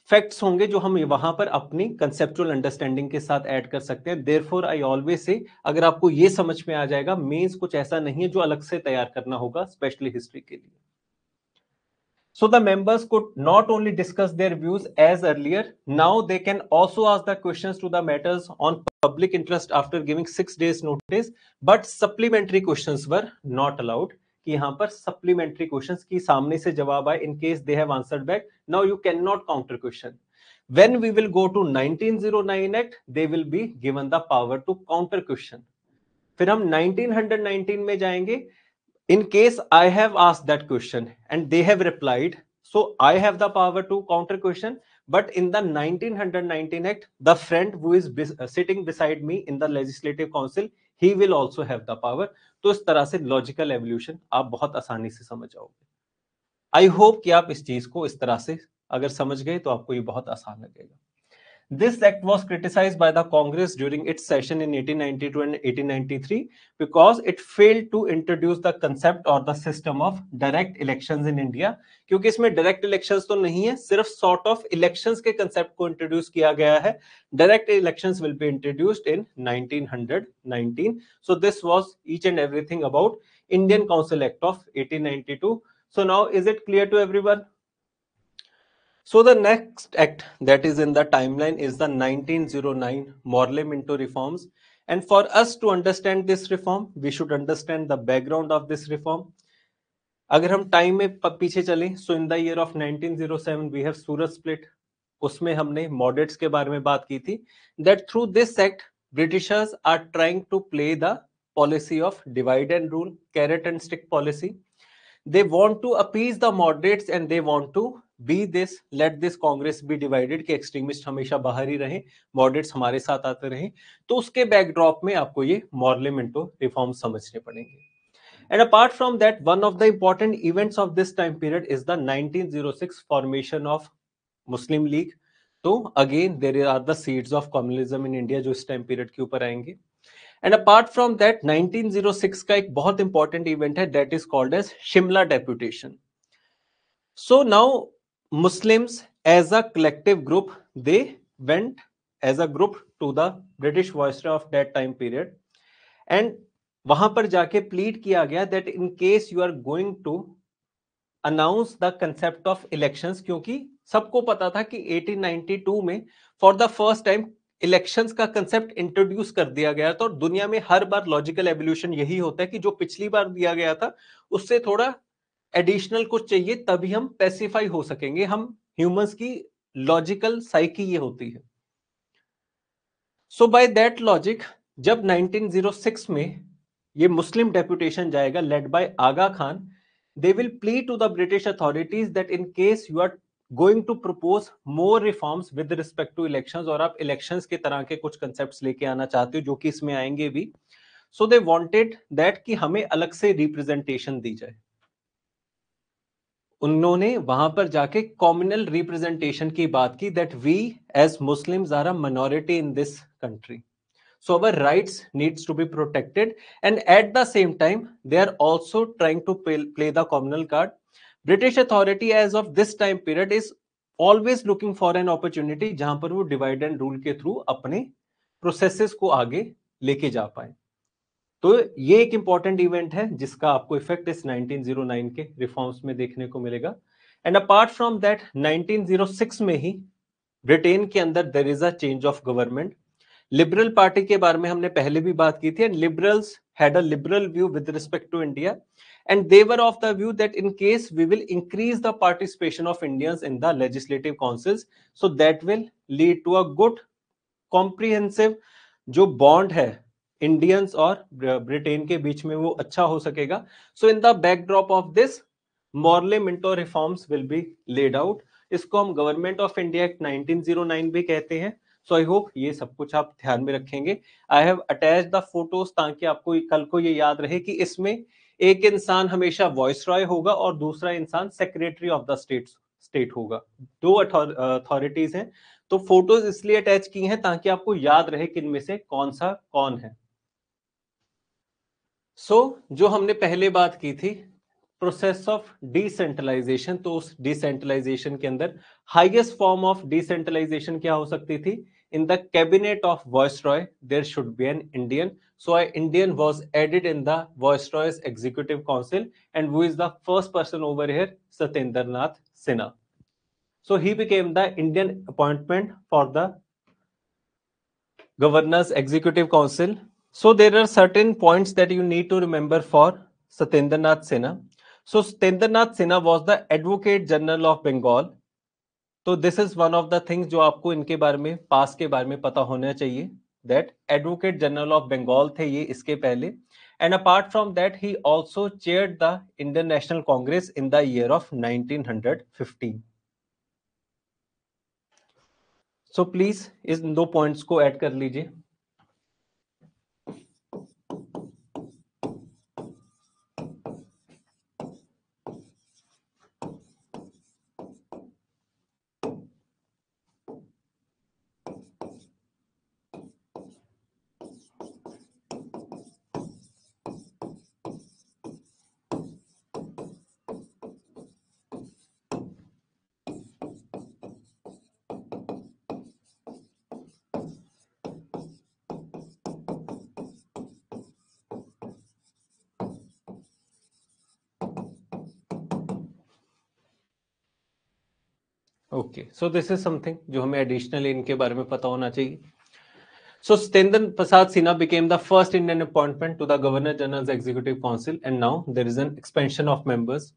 फैक्ट्स होंगे जो हम वहां पर अपनी कंसेप्चुअल अंडरस्टैंडिंग के साथ ऐड कर सकते हैं. देयरफॉर आई ऑलवेज से, अगर आपको ये समझ में आ जाएगा, मेंस कुछ ऐसा नहीं है जो अलग से तैयार करना होगा स्पेशली हिस्ट्री के लिए. So the members could not only discuss their views as earlier, now they can also ask the questions to the matters on public interest after giving 6 days notice, but supplementary questions were not allowed. कि यहाँ पर supplementary questions की सामने से जवाब आए, in case they have answered back, now you cannot counter question. When we will go to 1909 Act, they will be given the power to counter question. फिर हम 1919 में जाएंगे. In case I have asked that question and they have replied, so I have the power to counter question. But in the 1919 Act, the friend who is sitting beside me in the Legislative Council, he will also have the power. तो इस तरह से logical evolution आप बहुत आसानी से समझ जाओगे. आई होप कि आप इस चीज को इस तरह से अगर समझ गए तो आपको ये बहुत आसान लगेगा. This act was criticized by the Congress during its session in 1892 and 1893 because it failed to introduce the concept or the system of direct elections in India. क्योंकि इसमें direct elections तो नहीं है, सिर्फ sort of elections के concept को introduce किया गया है. Direct elections will be introduced in 1919. So this was each and everything about Indian Council Act of 1892. So now is it clear to everyone? So the next act that is in the timeline is the 1909 Morley-Minto reforms, And for us to understand this reform, we should understand the background of this reform. अगर हम time में पीछे चलें, so in the year of 1907 we have Surat split. उसमें हमने moderates के बारे में बात की थी, that through this act Britishers are trying to play the policy of divide and rule, carrot and stick policy. They want to appease the moderates and they want to be this, let this Congress be divided, कि extremist हमेशा बाहर ही रहे, moderates हमारे साथ आते रहे. तो उसके बैकड्रॉप में आपको ये मॉर्लेमेंटो रिफॉर्म समझने पड़ेंगे. And apart from that, one of the important events of this time period is the 1906 formation of Muslim League. तो again there are the seeds of communalism in India जो इस time period के ऊपर आएंगे. And apart from that, 1906 का एक बहुत important event है, that is called as Shimla Deputation. So now Muslims as a collective group, they went as a group to the British Viceroy of that time period, and वहां पर जाके plead किया गया that in case you are going to announce the concept of elections, क्योंकि सबको पता था कि 1892 में for the first time elections का कंसेप्ट इंट्रोड्यूस कर दिया गया था. और दुनिया में हर बार लॉजिकल एवोल्यूशन यही होता है कि जो पिछली बार दिया गया था उससे थोड़ा एडिशनल कुछ चाहिए, तभी हम पैसिफाई हो सकेंगे. हम ह्यूमंस की लॉजिकल साइकी ये होती है. सो बाय दैट लॉजिक, जब 1906 में ये मुस्लिम डेपुटेशन जाएगा led by Aga Khan, they will plead to the British authorities that in case you are going to propose more reforms with respect to elections, और आप elections के तरह के कुछ concepts लेके आना चाहते हो जो कि इसमें आएंगे भी, so they wanted that कि हमें अलग से representation दी जाए. उन्होंने वहां पर जाके communal representation की बात की, that we as Muslims are a minority in this country. So our rights needs to be protected, and at the same time they are also trying to play the communal card. British authority as of this time period is always looking for an opportunity जहां पर वो divide and rule के through अपने processes को आगे लेके जा पाए. तो ये एक इंपॉर्टेंट इवेंट है जिसका आपको इफेक्ट इस 1909 के रिफॉर्म्स में देखने को मिलेगा. एंड अपार्ट फ्रॉम दैट 1906 में ही ब्रिटेन के अंदर there is a change of government. Liberal party के बारे में हमने पहले भी बात की थी, and liberals had a liberal view with respect to India, and they were of the view that in case we will increase the participation of Indians in the legislative councils, so that will lead to a good comprehensive जो bond है Indians और Britain के बीच में वो अच्छा हो सकेगा. So in the backdrop of this Morley Minto reforms will be laid out. इसको हम गवर्नमेंट ऑफ इंडिया एक्ट 1909 भी कहते हैं. सो आई होप ये सब कुछ आप ध्यान में रखेंगे. I have attach the photos ताकि आपको कल को ये याद रहे कि इसमें एक इंसान हमेशा वॉइस रॉय होगा और दूसरा इंसान सेक्रेटरी ऑफ द स्टेट होगा. दो अथॉरिटीज हैं. तो फोटोज इसलिए अटैच की हैं ताकि आपको याद रहे कि इनमें से कौन सा कौन है. जो हमने पहले बात की थी प्रोसेस ऑफ डिसेंट्रलाइजेशन, तो उस डिसेंट्रलाइजेशन के अंदर हाईएस्ट फॉर्म ऑफ डिसेंट्रलाइजेशन क्या हो सकती थी? In the cabinet of viceroy there should be an Indian. So an Indian was added in the Viceroy's Executive Council, and who is the first person over here? Satyendra Nath Sinha. So he became the Indian appointment for the Governor's Executive Council. So there are certain points that you need to remember for Satyendra Nath Sinha. So Satyendra Nath Sinha was the Advocate General of Bengal. तो this is one of the things जो आपको इनके बारे में पास के बारे में पता होना चाहिए, that advocate general of Bengal थे ये इसके पहले. And apart from that he also chaired the Indian National Congress in the year of 1915. So please इन दो पॉइंट्स को ऐड कर लीजिए. Okay, so this is something जो हमें एडिशनली इनके बारे में पता होना चाहिए. So Stendra Prasad Sinha became the first Indian appointment to the Governor General's Executive Council, and now there is an expansion of members.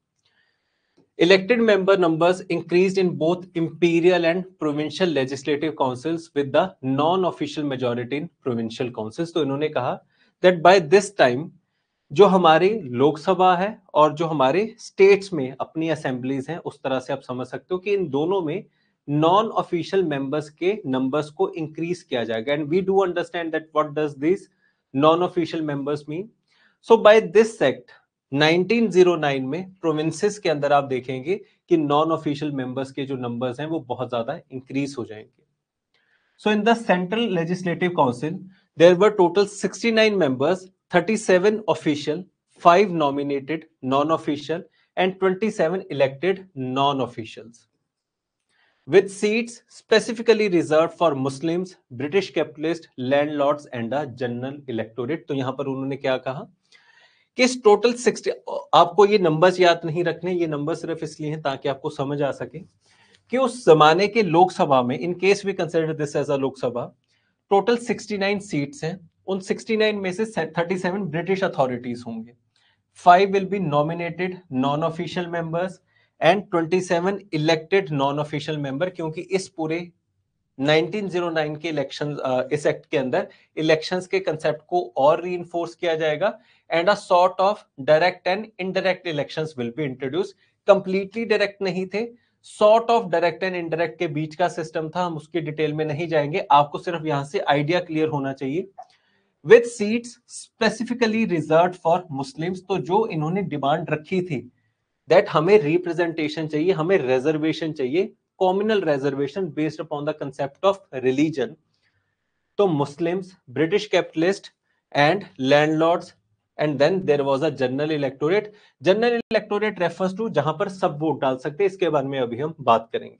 Elected member numbers increased in both imperial and provincial legislative councils with the non-official majority in provincial councils. तो इन्होंने कहा that by this time जो हमारी लोकसभा है और जो हमारे states में अपनी असेंबलीज हैं, उस तरह से आप समझ सकते हो कि इन दोनों में नॉन ऑफिशियल मेंबर्स के नंबर्स को इंक्रीज किया जाएगा. And we do understand that what does this non official members mean. So by this act 1909 में प्रोविंसेस के अंदर आप देखेंगे कि नॉन ऑफिशियल मेंबर्स के जो नंबर्स हैं वो बहुत ज्यादा इंक्रीज हो जाएंगे. So in the central legislative council there were total 69 members, 37 official, 5 nominated non-official, and 27 elected non-officials, with seats specifically reserved for Muslims, British capitalists, landlords, and a general electorate. तो यहां पर उन्होंने क्या कहा कि इस टोटल 60, आपको ये नंबर्स याद नहीं रखने, ये नंबर सिर्फ इसलिए हैं ताकि आपको समझ आ सके कि उस जमाने के लोकसभा में, in case we consider this as a Lok Sabha, total 69 seats हैं. उन 69 में से 37 ब्रिटिश अथॉरिटीज होंगे, 5 will be nominated non official members and 27 elected non official member, क्योंकि इस पूरे 1909 के इलेक्शन, इस एक्ट के अंदर इलेक्शंस के कंसेप्ट को और रीइंफोर्स किया जाएगा and a sort of direct and indirect elections will be introduce. Completely direct नहीं थे, sort of direct and indirect के बीच का सिस्टम था. हम उसकी डिटेल में नहीं जाएंगे, आपको सिर्फ यहां से आइडिया क्लियर होना चाहिए. With seats specifically reserve for Muslims, तो जो इन्होंने डिमांड रखी थी दैट हमें रिप्रेजेंटेशन चाहिए, हमें रिजर्वेशन चाहिए, communal reservation based upon the concept of religion. तो Muslims, British capitalist and landlords, and then there was a general electorate. General electorate refers to जहां पर सब वोट डाल सकते हैं, इसके बारे में अभी हम बात करेंगे.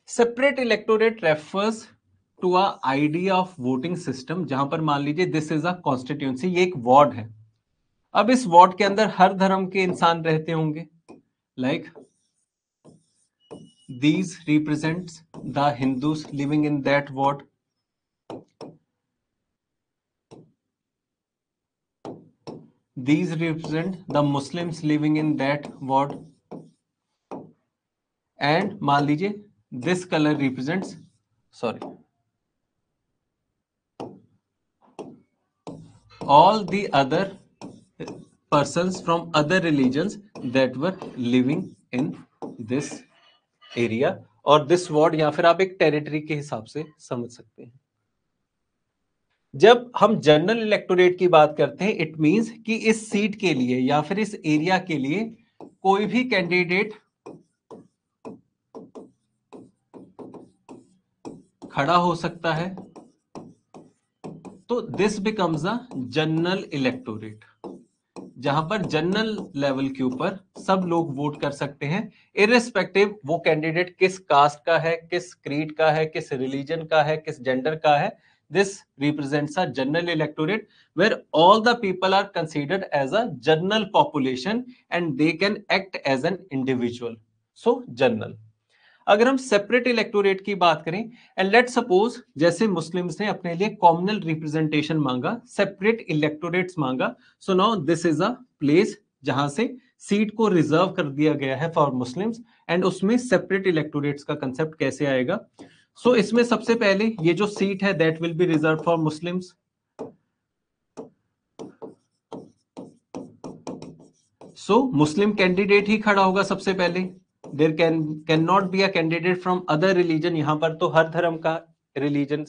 Separate electorate refers to a idea of voting system, जहां पर मान लीजिए दिस इज अ कॉन्स्टिट्यूंसी, ये एक वार्ड है. अब इस वार्ड के अंदर हर धर्म के इंसान रहते होंगे. Like these represents the Hindus living in that ward, these represent the Muslims living in that ward, and मान लीजिए this color represents, sorry, all the other persons from other religions that were living in this area और this ward, या फिर आप एक territory के हिसाब से समझ सकते हैं. जब हम जनरल इलेक्टोरेट की बात करते हैं, इट मींस कि इस सीट के लिए या फिर इस एरिया के लिए कोई भी कैंडिडेट खड़ा हो सकता है. तो this becomes a general electorate, जहां पर जनरल लेवल के ऊपर सब लोग वोट कर सकते हैं, इररिस्पेक्टिव वो कैंडिडेट किस कास्ट का है, किस क्रीड का है, किस रिलीजन का है, किस जेंडर का है. This represents a general electorate where all the people are considered as a general population and they can act as an individual. So general. अगर हम सेपरेट इलेक्टोरेट की बात करें, एंड लेट सपोज जैसे मुस्लिम्स ने अपने लिए कॉम्युनल रिप्रेजेंटेशन मांगा, सेपरेट इलेक्टोरेट्स मांगा, सो now this is a place जहां से सीट को रिजर्व कर दिया गया है फॉर मुस्लिम्स, एंड उसमें सेपरेट इलेक्टोरेट्स का कंसेप्ट कैसे आएगा. सो इसमें सबसे पहले ये जो सीट है that will be reserve for Muslims. So Muslim candidate ही खड़ा होगा सबसे पहले. There can not be a candidate from other religion. यहां पर तो हर धर्म का, रिलीजन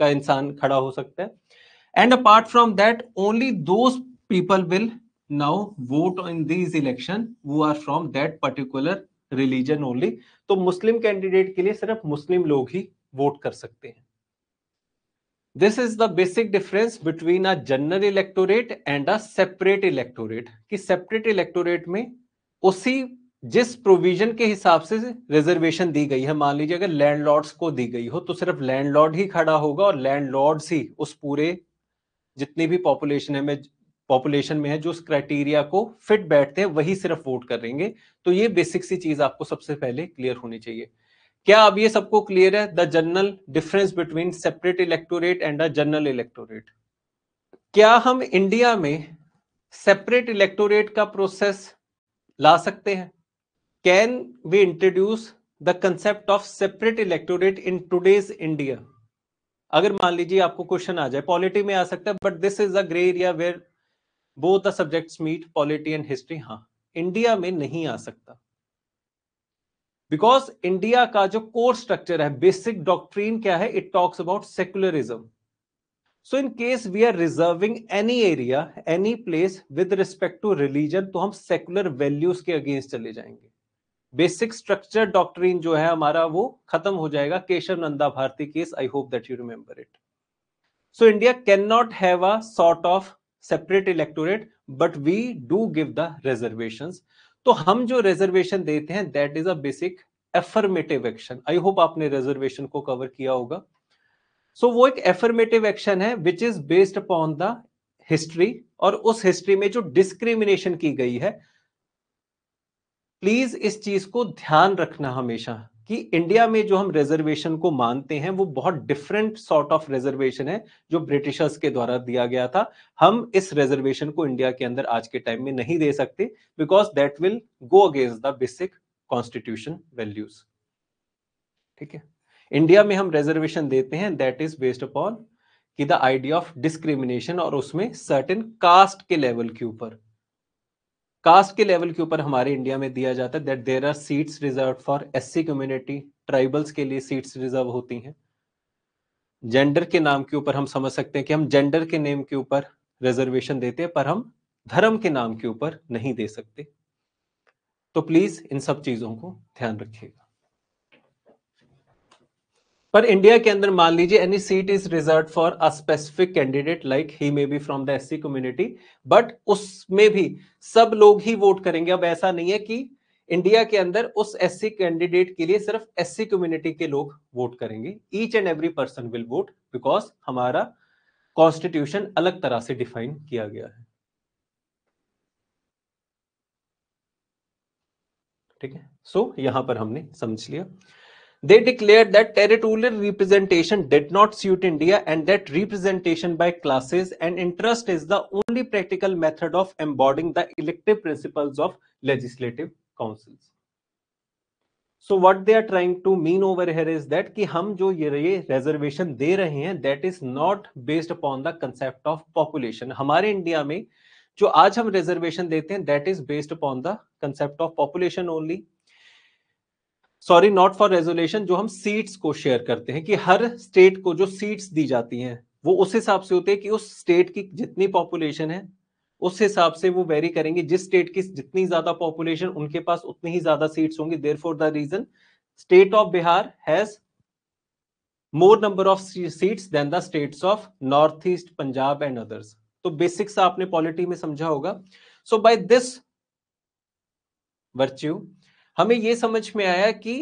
का इंसान खड़ा हो सकता है. And apart from that only those people will now vote in this election who are from that particular religion only. तो मुस्लिम कैंडिडेट के लिए सिर्फ मुस्लिम लोग ही वोट कर सकते हैं. This is the basic difference between a general electorate and a separate electorate. कि separate electorate में उसी जिस प्रोविजन के हिसाब से रिजर्वेशन दी गई है, मान लीजिए अगर लैंडलॉर्ड्स को दी गई हो तो सिर्फ लैंडलॉर्ड ही खड़ा होगा और लैंडलॉर्ड्स ही उस पूरे जितनी भी पॉपुलेशन में है जो उस क्राइटेरिया को फिट बैठते हैं वही सिर्फ वोट करेंगे। तो ये बेसिक सी चीज आपको सबसे पहले क्लियर होनी चाहिए। क्या अब ये सबको क्लियर है? The general difference between separate electorate and the general electorate. क्या हम इंडिया में सेपरेट इलेक्टोरेट का प्रोसेस ला सकते हैं? Can we introduce the concept of separate electorate in today's India? अगर मान लीजिए आपको क्वेश्चन आ जाए, पॉलिटी में आ सकता है, but this is a grey area where both the subjects meet, polity and history. हाँ, इंडिया में नहीं आ सकता, बिकॉज इंडिया का जो कोर स्ट्रक्चर है, बेसिक डॉक्ट्रीन क्या है? It talks about secularism. So in case we are reserving any area, any place with respect to religion, तो हम सेक्युलर वैल्यूज के अगेंस्ट चले जाएंगे। बेसिक स्ट्रक्चर डॉक्ट्रीन जो है हमारा वो खत्म हो जाएगा। Kesavananda Bharati case, I hope that you remember it. So India can not have a sort of separate electorate, but we do give the reservations. तो हम जो रिजर्वेशन देते हैं that is a basic affirmative action. I hope आपने reservation को cover किया होगा। So वो एक एफर्मेटिव एक्शन है which is based upon the history, और उस हिस्ट्री में जो डिस्क्रिमिनेशन की गई है, प्लीज इस चीज को ध्यान रखना हमेशा कि इंडिया में जो हम रिजर्वेशन को मानते हैं वो बहुत डिफरेंट सॉर्ट ऑफ रिजर्वेशन है जो ब्रिटिशर्स के द्वारा दिया गया था। हम इस रिजर्वेशन को इंडिया के अंदर आज के टाइम में नहीं दे सकते, because that will go against the basic constitution values. ठीक है, इंडिया में हम रिजर्वेशन देते हैं दैट इज बेस्ड अपॉन कि द आइडिया ऑफ डिस्क्रिमिनेशन, और उसमें सर्टेन कास्ट के लेवल के ऊपर, कास्ट के लेवल के ऊपर हमारे इंडिया में दिया जाता है that there are seats reserve for SC community, tribals के लिए सीट्स रिजर्व होती हैं। जेंडर के नाम के ऊपर हम समझ सकते हैं कि हम जेंडर के नेम के ऊपर रिजर्वेशन देते हैं, पर हम धर्म के नाम के ऊपर नहीं दे सकते। तो प्लीज इन सब चीजों को ध्यान रखिएगा। पर इंडिया के अंदर मान लीजिए any seat is reserve for a specific candidate, like he may be from the SC community, but उसमें भी सब लोग ही वोट करेंगे। अब ऐसा नहीं है कि इंडिया के अंदर उस एससी कैंडिडेट के लिए सिर्फ एससी कम्युनिटी के लोग वोट करेंगे। Each and every person will vote, because हमारा कॉन्स्टिट्यूशन अलग तरह से डिफाइन किया गया है। ठीक है, सो यहां पर हमने समझ लिया। They declared that territorial representation did not suit India and that representation by classes and interest is the only practical method of embodying the elective principles of legislative councils. So what they are trying to mean over here is that कि हम जो ये reservation दे रहे हैं that is not based upon the concept of population. हमारे India में जो आज हम reservation देते हैं that is based upon the concept of population only. Sorry, not for resolution. जो हम सीट्स को शेयर करते हैं कि हर स्टेट को जो सीट्स दी जाती हैं वो उस हिसाब से होते हैं कि उस स्टेट की जितनी पॉपुलेशन है उस हिसाब से वो वेरी करेंगे। जिस स्टेट की जितनी ज्यादा पॉपुलेशन उनके पास उतनी ही ज्यादा सीट्स होंगी। Therefore the reason state of Bihar has more number of seats than the states of north east, Punjab and others. तो बेसिक्स आपने पॉलिटी में समझा होगा। सो बाय दिस वर्च्यू हमें यह समझ में आया कि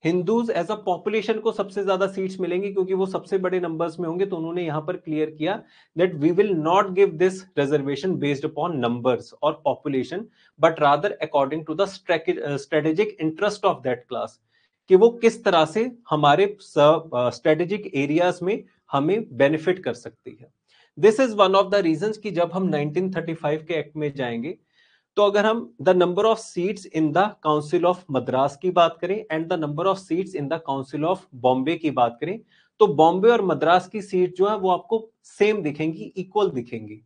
हिंदूज एज अ पॉपुलेशन को सबसे ज्यादा सीट्स मिलेंगी क्योंकि वो सबसे बड़े नंबर्स में होंगे। तो उन्होंने यहां पर क्लियर किया that we will not give this reservation based upon numbers और population, but rather according to the strategic interest of that class, कि वो किस तरह से हमारे स्ट्रेटेजिक एरियाज में हमें बेनिफिट कर सकती है। This is one of the reasons कि जब हम 1935 के एक्ट में जाएंगे तो अगर हम the number of seats in the council of Madras की बात करें and the number of seats in the council of Bombay की बात करें, तो बॉम्बे और मद्रास की सीट जो है वो आपको सेम दिखेंगी, इक्वल दिखेंगी।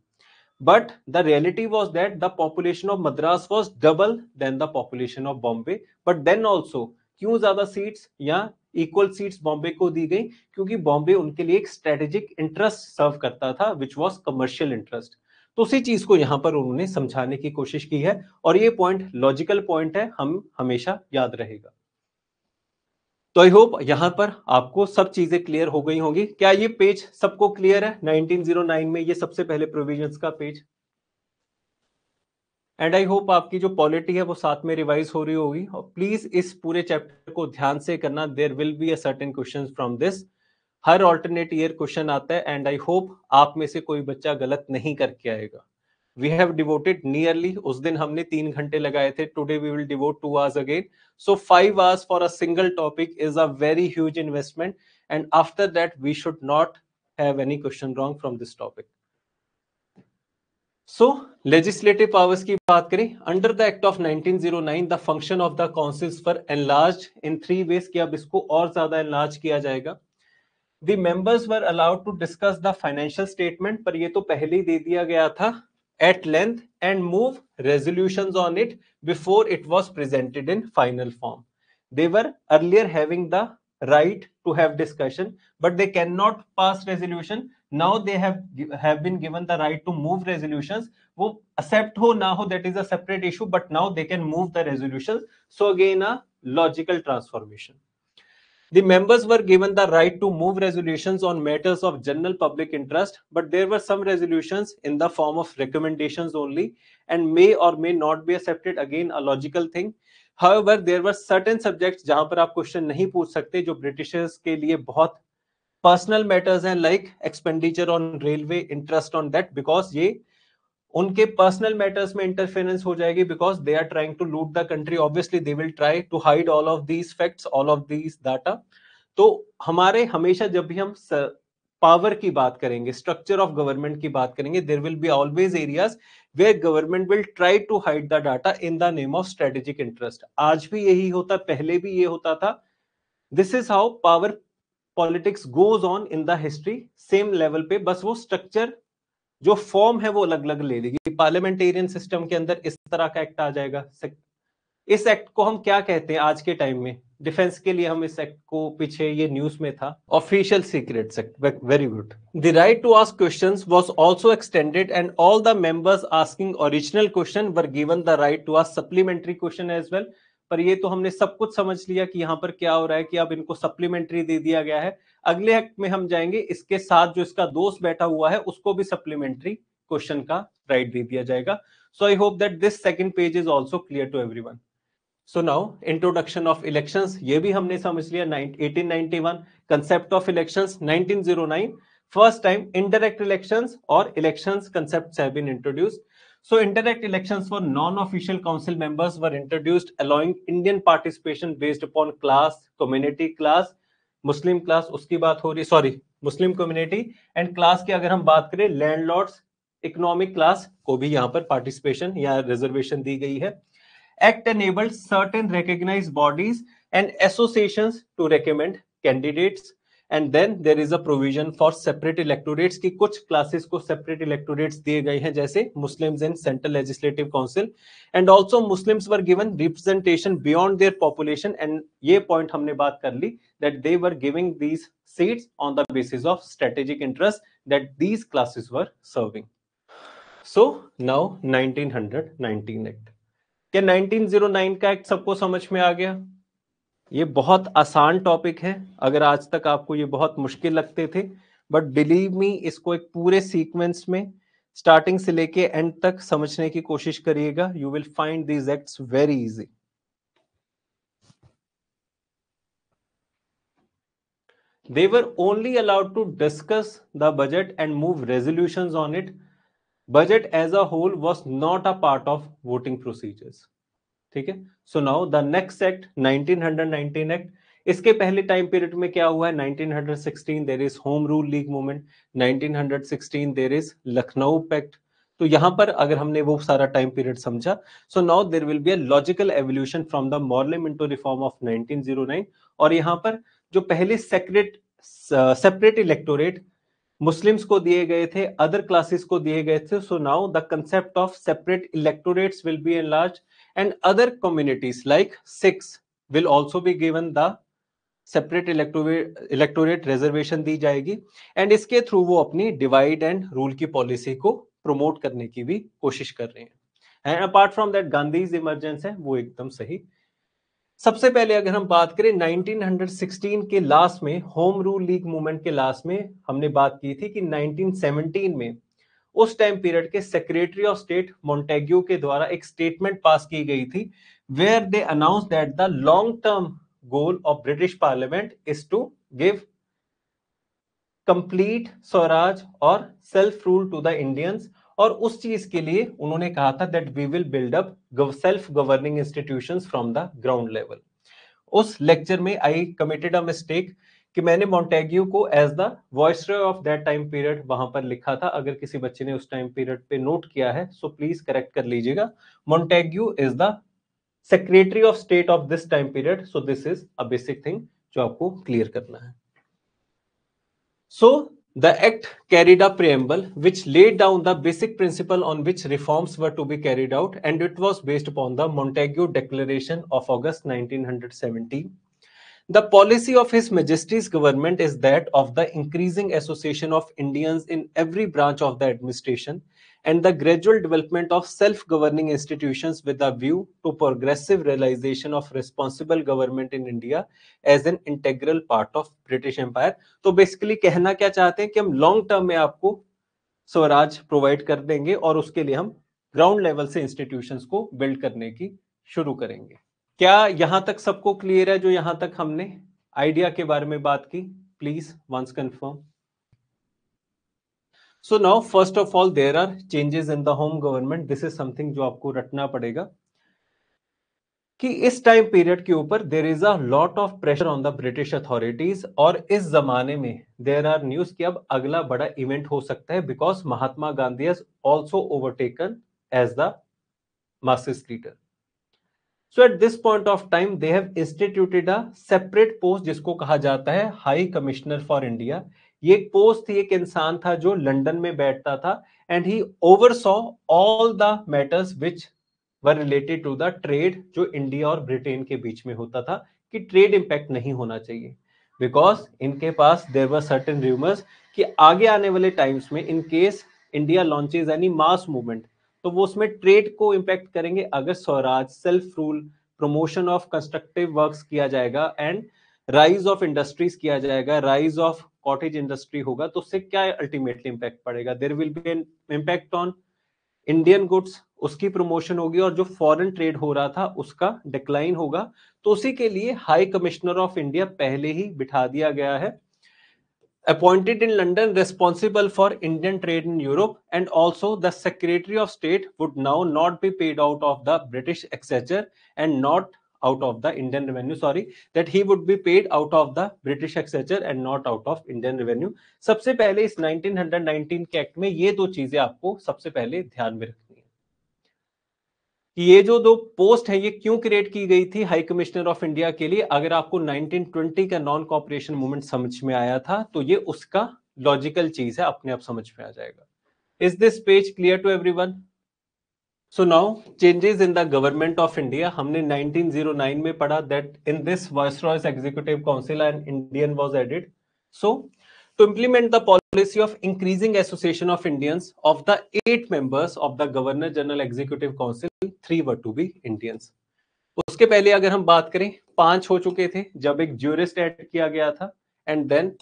But the reality was that the population of Madras was double than the population of Bombay. But then also क्यों ज्यादा सीट्स या इक्वल सीट्स बॉम्बे को दी गई? क्योंकि बॉम्बे उनके लिए एक स्ट्रेटेजिक इंटरेस्ट सर्व करता था विच वॉज कमर्शियल इंटरेस्ट। तो उसी चीज को यहां पर उन्होंने समझाने की कोशिश की है, और ये पॉइंट लॉजिकल पॉइंट है, हम हमेशा याद रहेगा। तो आई होप यहां पर आपको सब चीजें क्लियर हो गई होंगी। क्या ये पेज सबको क्लियर है? 1909 में ये सबसे पहले प्रोविजंस का पेज। एंड आई होप आपकी जो पॉलिटी है वो साथ में रिवाइज हो रही होगी। और प्लीज इस पूरे चैप्टर को ध्यान से करना, there will be a certain questions from this. हर ऑल्टरनेट ईयर क्वेश्चन आता है एंड आई होप आप में से कोई बच्चा गलत नहीं करके आएगा। वी हैव डिवोटेड नियरली, उस दिन हमने 3 घंटे लगाए थे, today we will devote 2 hours again. So 5 hours for a single topic is a very huge investment and after that we should not have any question wrong from this topic. So legislative powers की बात करें, under the act of 1909 the function of the councils were enlarge in 3 ways कि अब इसको और ज्यादा enlarge किया जाएगा। The members were allowed to discuss the financial statement, पर ये तो पहले ही दे दिया गया था, at length and move resolutions on it before it was presented in final form. They were earlier having the right to have discussion, but they cannot pass resolution. Now they have been given the right to move resolutions. वो accept हो ना हो, that is a separate issue, but now they can move the resolutions. So again, a logical transformation. The members were given the right to move resolutions on matters of general public interest, but there were some resolutions in the form of recommendations only and may or may not be accepted. Again, a logical thing. However, there were certain subjects जहां पर आप question नहीं पूछ सकते, जो Britishers के लिए बहुत पर्सनल मैटर्स हैं, like expenditure on railway, interest on that, because ये उनके पर्सनल मैटर्स में इंटरफेरेंस हो जाएगी, because they are trying to loot the country. Obviously they will try to hide all of these facts, all of these data. तो हमारे हमेशा जब भी हम पावर की बात करेंगे, स्ट्रक्चर ऑफ गवर्नमेंट की बात करेंगे, there will be always areas where government will try to hide the data in the name of strategic interest. आज भी यही होता, पहले भी ये होता था। This is how power politics goes on in the history, same level पे, बस वो स्ट्रक्चर जो फॉर्म है वो अलग अलग ले लेगी। पार्लियामेंटेरियन सिस्टम के अंदर इस तरह का एक्ट आ जाएगा। इस एक्ट को हम क्या कहते हैं आज के टाइम में? डिफेंस के लिए हम इस एक्ट को, पीछे ये न्यूज में था, official secrets act. Very good. The right to ask questions was also extended and all the members asking original question were given the right to ask supplementary question as well. पर ये तो हमने सब कुछ समझ लिया कि यहाँ पर क्या हो रहा है कि अब इनको सप्लीमेंट्री दे दिया गया है। अगले एक्ट में हम जाएंगे, इसके साथ जो इसका दोस्त बैठा हुआ है उसको भी सप्लीमेंट्री क्वेश्चन का राइट दे दिया जाएगा। So I hope that this second page is also clear to everyone. So now introduction of elections, ये भी हमने समझ लिया। 1891 concept of elections, 1909 first time indirect elections or elections concepts have been introduced. So indirect elections for non-official council members were introduced, allowing Indian participation based upon class, community class, Muslim class, उसकी बात हो रही, sorry, Muslim community and class की अगर हम बात करें, landlords, economic class को भी यहाँ पर पार्टिसिपेशन या रिजर्वेशन दी गई है। Act enabled certain recognized bodies and associations to recommend candidates, and then there is a provision for separate electorates की कुछ क्लासेस को separate electorates दिए गए हैं, जैसे Muslims in Central Legislative Council, and also Muslims were given representation beyond their population, and ये point हमने बात कर ली that they were giving these seats on the basis of strategic interest that these classes were serving. So now 1919 Act, क्या 1909 का act सबको समझ में आ गया? ये बहुत आसान टॉपिक है, अगर आज तक आपको ये बहुत मुश्किल लगते थे, बट बिलीव मी, इसको एक पूरे सीक्वेंस में स्टार्टिंग से लेके एंड तक समझने की कोशिश करिएगा। You will find these acts very easy. They were only allowed to discuss the budget and move resolutions on it. Budget as a whole was not a part of voting procedures. ठीक है। So now the next act 1919 act, इसके पहले time period में क्या हुआ है? 1916 there is home rule league movement, 1916 there is Lucknow pact. तो यहां पर अगर हमने वो सारा टाइम पीरियड समझा, so now there will be a logical evolution from the Morley into reform of 1909। और यहां पर जो पहले सेपरेट इलेक्टोरेट मुस्लिम्स को दिए गए थे, अदर क्लासेस को दिए गए थे, सो now the concept of separate electorates will be enlarged and other communities like Sikhs will also be given the separate electorate reservation दी जाएगी, एंड इसके थ्रू वो अपनी डिवाइड एंड रूल की पॉलिसी को प्रमोट करने की भी कोशिश कर रहे हैं। And apart from that Gandhi's emergence है वो एकदम सही। सबसे पहले अगर हम बात करें 1916 के लास्ट में, होम रूल लीग मूवमेंट के लास्ट में हमने बात की थी कि 1917 में उस टाइम पीरियड के सेक्रेटरी ऑफ स्टेट मोंटेग्यू के द्वारा एक स्टेटमेंट पास की गई थी, where they announce that the long term goal of British parliament is to give complete swaraj और self rule to the Indians. और उस चीज के लिए उन्होंने कहा था that we will build up self governing institutions from the ground level. उस लेक्चर में आई कमिटेड अ मिस्टेक कि मैंने मोंटेग्यू को as the viceroy of that time period वहां पर लिखा था। अगर किसी बच्चे ने उस टाइम पीरियड पे नोट किया है सो प्लीज करेक्ट कर लीजिएगा। Montagu is the secretary of state of this time period. So this is a basic thing जो आपको क्लियर करना है। So the act carried a preamble which laid down the basic principle on which reforms were to be carried out, and it was based upon the Montague Declaration of August 1917. The policy of His Majesty's government is that of the increasing association of Indians in every branch of the administration and the gradual development of self-governing institutions with a view to progressive realization of responsible government in India as an integral part of British Empire. तो basically कहना क्या चाहते हैं कि हम long term में आपको Swaraj provide कर देंगे और उसके लिए हम ग्राउंड लेवल से इंस्टीट्यूशंस को बिल्ड करने की शुरू करेंगे। क्या यहां तक सबको क्लियर है जो यहां तक हमने आइडिया के बारे में बात की? Please once confirm. So now first of all there are changes in the home government. This is something जो आपको रटना पड़ेगा कि इस टाइम पीरियड के ऊपर there is a lot of pressure on the British authorities, और इस जमाने में देयर आर न्यूज कि अब अगला बड़ा इवेंट हो सकता है because Mahatma Gandhi has also overtaken as the Marxist leader. So at this point of time they have instituted a separate post जिसको कहा जाता है हाई कमिश्नर फॉर इंडिया। ये एक पोस्ट थी, एक इंसान था जो लंदन में बैठता था and he oversaw all the matters which were related to the trade जो इंडिया और ब्रिटेन के बीच में होता था कि ट्रेड इंपैक्ट नहीं होना चाहिए बिकॉज इनके पास देयर वर सर्टेन रूमर्स कि आगे आने वाले टाइम्स में in case India launches any mass movement तो वो उसमें ट्रेड को इंपैक्ट करेंगे। अगर Swaraj, self rule, promotion of constructive works किया जाएगा एंड राइज ऑफ इंडस्ट्रीज किया जाएगा, राइज ऑफ कॉटेज इंडस्ट्री होगा तो उससे क्या अल्टीमेटली इंपैक्ट पड़ेगा? There will be an impact on Indian goods, उसकी प्रमोशन होगी और जो फॉरेन ट्रेड हो रहा था उसका डिक्लाइन होगा। तो उसी के लिए हाई कमिश्नर ऑफ इंडिया पहले ही बिठा दिया गया है, appointed in London, responsible for Indian trade in Europe, and also the Secretary of State would now not be paid out of the British Exchequer and not out of the Indian revenue, sorry, that he would be paid out of the British Exchequer and not out of Indian revenue. सबसे पहले इस 1919 के act में ये दो चीजें आपको सबसे पहले ध्यान में रखनी है कि ये जो दो पोस्ट है ये क्यों क्रिएट की गई थी हाई कमिश्नर ऑफ इंडिया के लिए। अगर आपको 1920 का नॉन कॉपरेशन मूवमेंट समझ में आया था तो ये उसका लॉजिकल चीज है, अपने आप समझ में आ जाएगा। Is this page clear to everyone? So now changes in the government of India. हमने 1909 में पढ़ा that in this viceroy's executive council and Indian was added. So to implement the policy of increasing association of Indians, of the 8 members of the Governor General Executive Council, 3 were to be Indians. उसके पहले अगर हम बात करें 5 हो चुके थे जब एक ज्यूरिस्ट ऐड किया गया था and then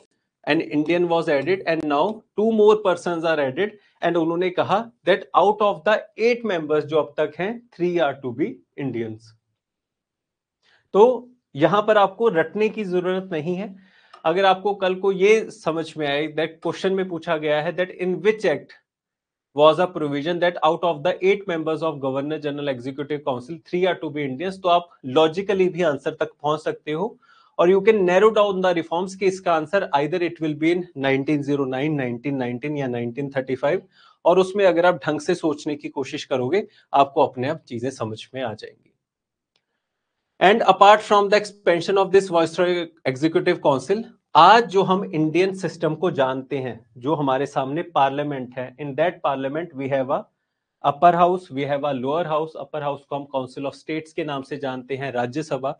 an Indian was added and now 2 more persons are added and उन्होंने कहा that out of the 8 members जो अब तक हैं 3 are to be Indians। तो यहां पर आपको रटने की जरूरत नहीं है। अगर आपको कल को ये समझ में आए दैट क्वेश्चन में पूछा गया है that in which act was a provision that out of the 8 members of Governor General Executive Council 3 are to be Indians, तो आप लॉजिकली भी आंसर तक पहुंच सकते हो और you can narrow down the reforms कि इसका answer either it will be in 1909, 1919 या 1935 और उसमें अगर आप ढंग से सोचने की कोशिश करोगे आपको अपने आप चीजें समझ में आ जाएंगी। And apart from the expansion of this viceroy executive council, आज जो हम इंडियन सिस्टम को जानते हैं, जो हमारे सामने पार्लियामेंट है, in that parliament we have a upper house, we have a lower house. Upper house को हम काउंसिल ऑफ स्टेट्स के नाम से जानते हैं, Rajya Sabha.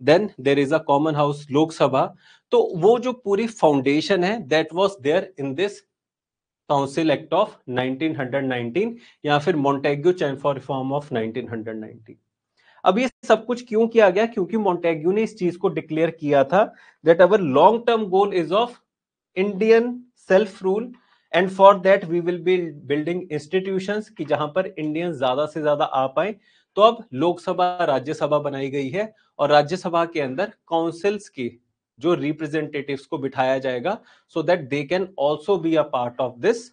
Then there is a common house, Lok Sabha. तो वो जो पूरी फाउंडेशन है that was there in this council act of 1919 या फिर मॉन्टेग्यू चैन फॉर रिफॉर्म ऑफ 1919। अब ये सब कुछ क्यों किया गया? क्योंकि मॉन्टेग्यू ने इस चीज को डिक्लेयर किया था that our long term goal is of Indian self rule and for that we will be building institutions कि जहां पर इंडियंस ज्यादा से ज्यादा आ पाए। तो अब लोकसभा राज्यसभा बनाई गई है और राज्यसभा के अंदर काउंसिल्स की जो रिप्रेजेंटेटिव्स को बिठाया जाएगा so that they can also be a part of this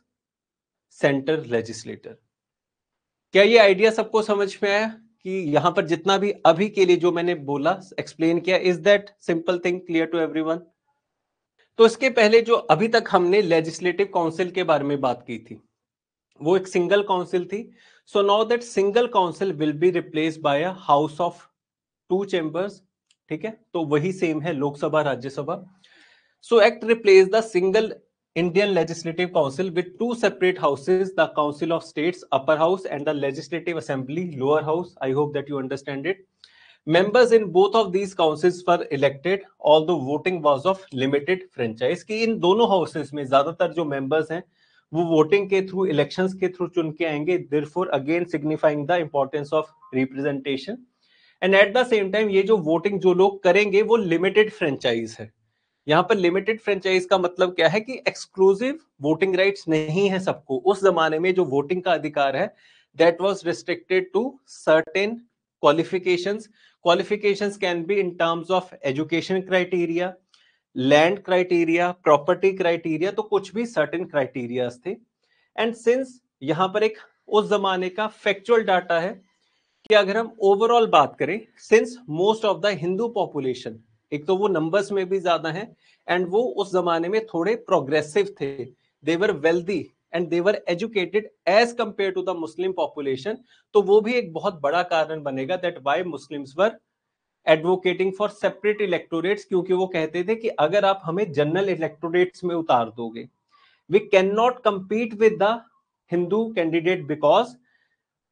centre legislator. क्या ये आइडिया सबको समझ में आया कि यहां पर जितना भी अभी के लिए जो मैंने बोला एक्सप्लेन किया, is that simple thing clear to everyone? तो इसके पहले जो अभी तक हमने लेजिस्लेटिव काउंसिल के बारे में बात की थी वो एक सिंगल काउंसिल थी। So now that single council will be replaced by a house of 2 chambers. ठीक है, तो वही सेम है Lok Sabha Rajya Sabha. So act replace the single Indian Legislative Council with 2 separate houses, the Council of States upper house and the Legislative Assembly lower house. I hope that you understand it. Members in both of these councils were elected, although voting was of limited franchise। कि इन दोनों houses में ज्यादातर जो members हैं वो voting के through, elections के थ्रू चुन के आएंगे, therefore again signifying the importance of representation। And at the same time ये जो वोटिंग जो लोग करेंगे वो लिमिटेड फ्रेंचाइज है। यहां पर लिमिटेड फ्रेंचाइज का मतलब क्या है कि एक्सक्लूसिव वोटिंग राइट्स नहीं है सबको। उस जमाने में जो वोटिंग का अधिकार है that was restricted to certain qualifications. Qualifications can be in terms of education criteria, land criteria, property criteria, तो कुछ भी सर्टेन क्राइटेरियाज थे। एंड सिंस यहां पर एक उस जमाने का फैक्चुअल डाटा है कि अगर हम ओवरऑल बात करें, since most of the Hindu population, एक तो वो नंबर्स में भी ज्यादा है एंड वो उस जमाने में थोड़े प्रोग्रेसिव थे, they were wealthy and they were educated as compare to the Muslim population. तो वो भी एक बहुत बड़ा कारण बनेगा that why Muslims were advocating for separate electorates, क्योंकि वो कहते थे कि अगर आप हमें जनरल इलेक्टोरेट्स में उतार दोगे, we can not compete with the Hindu candidate because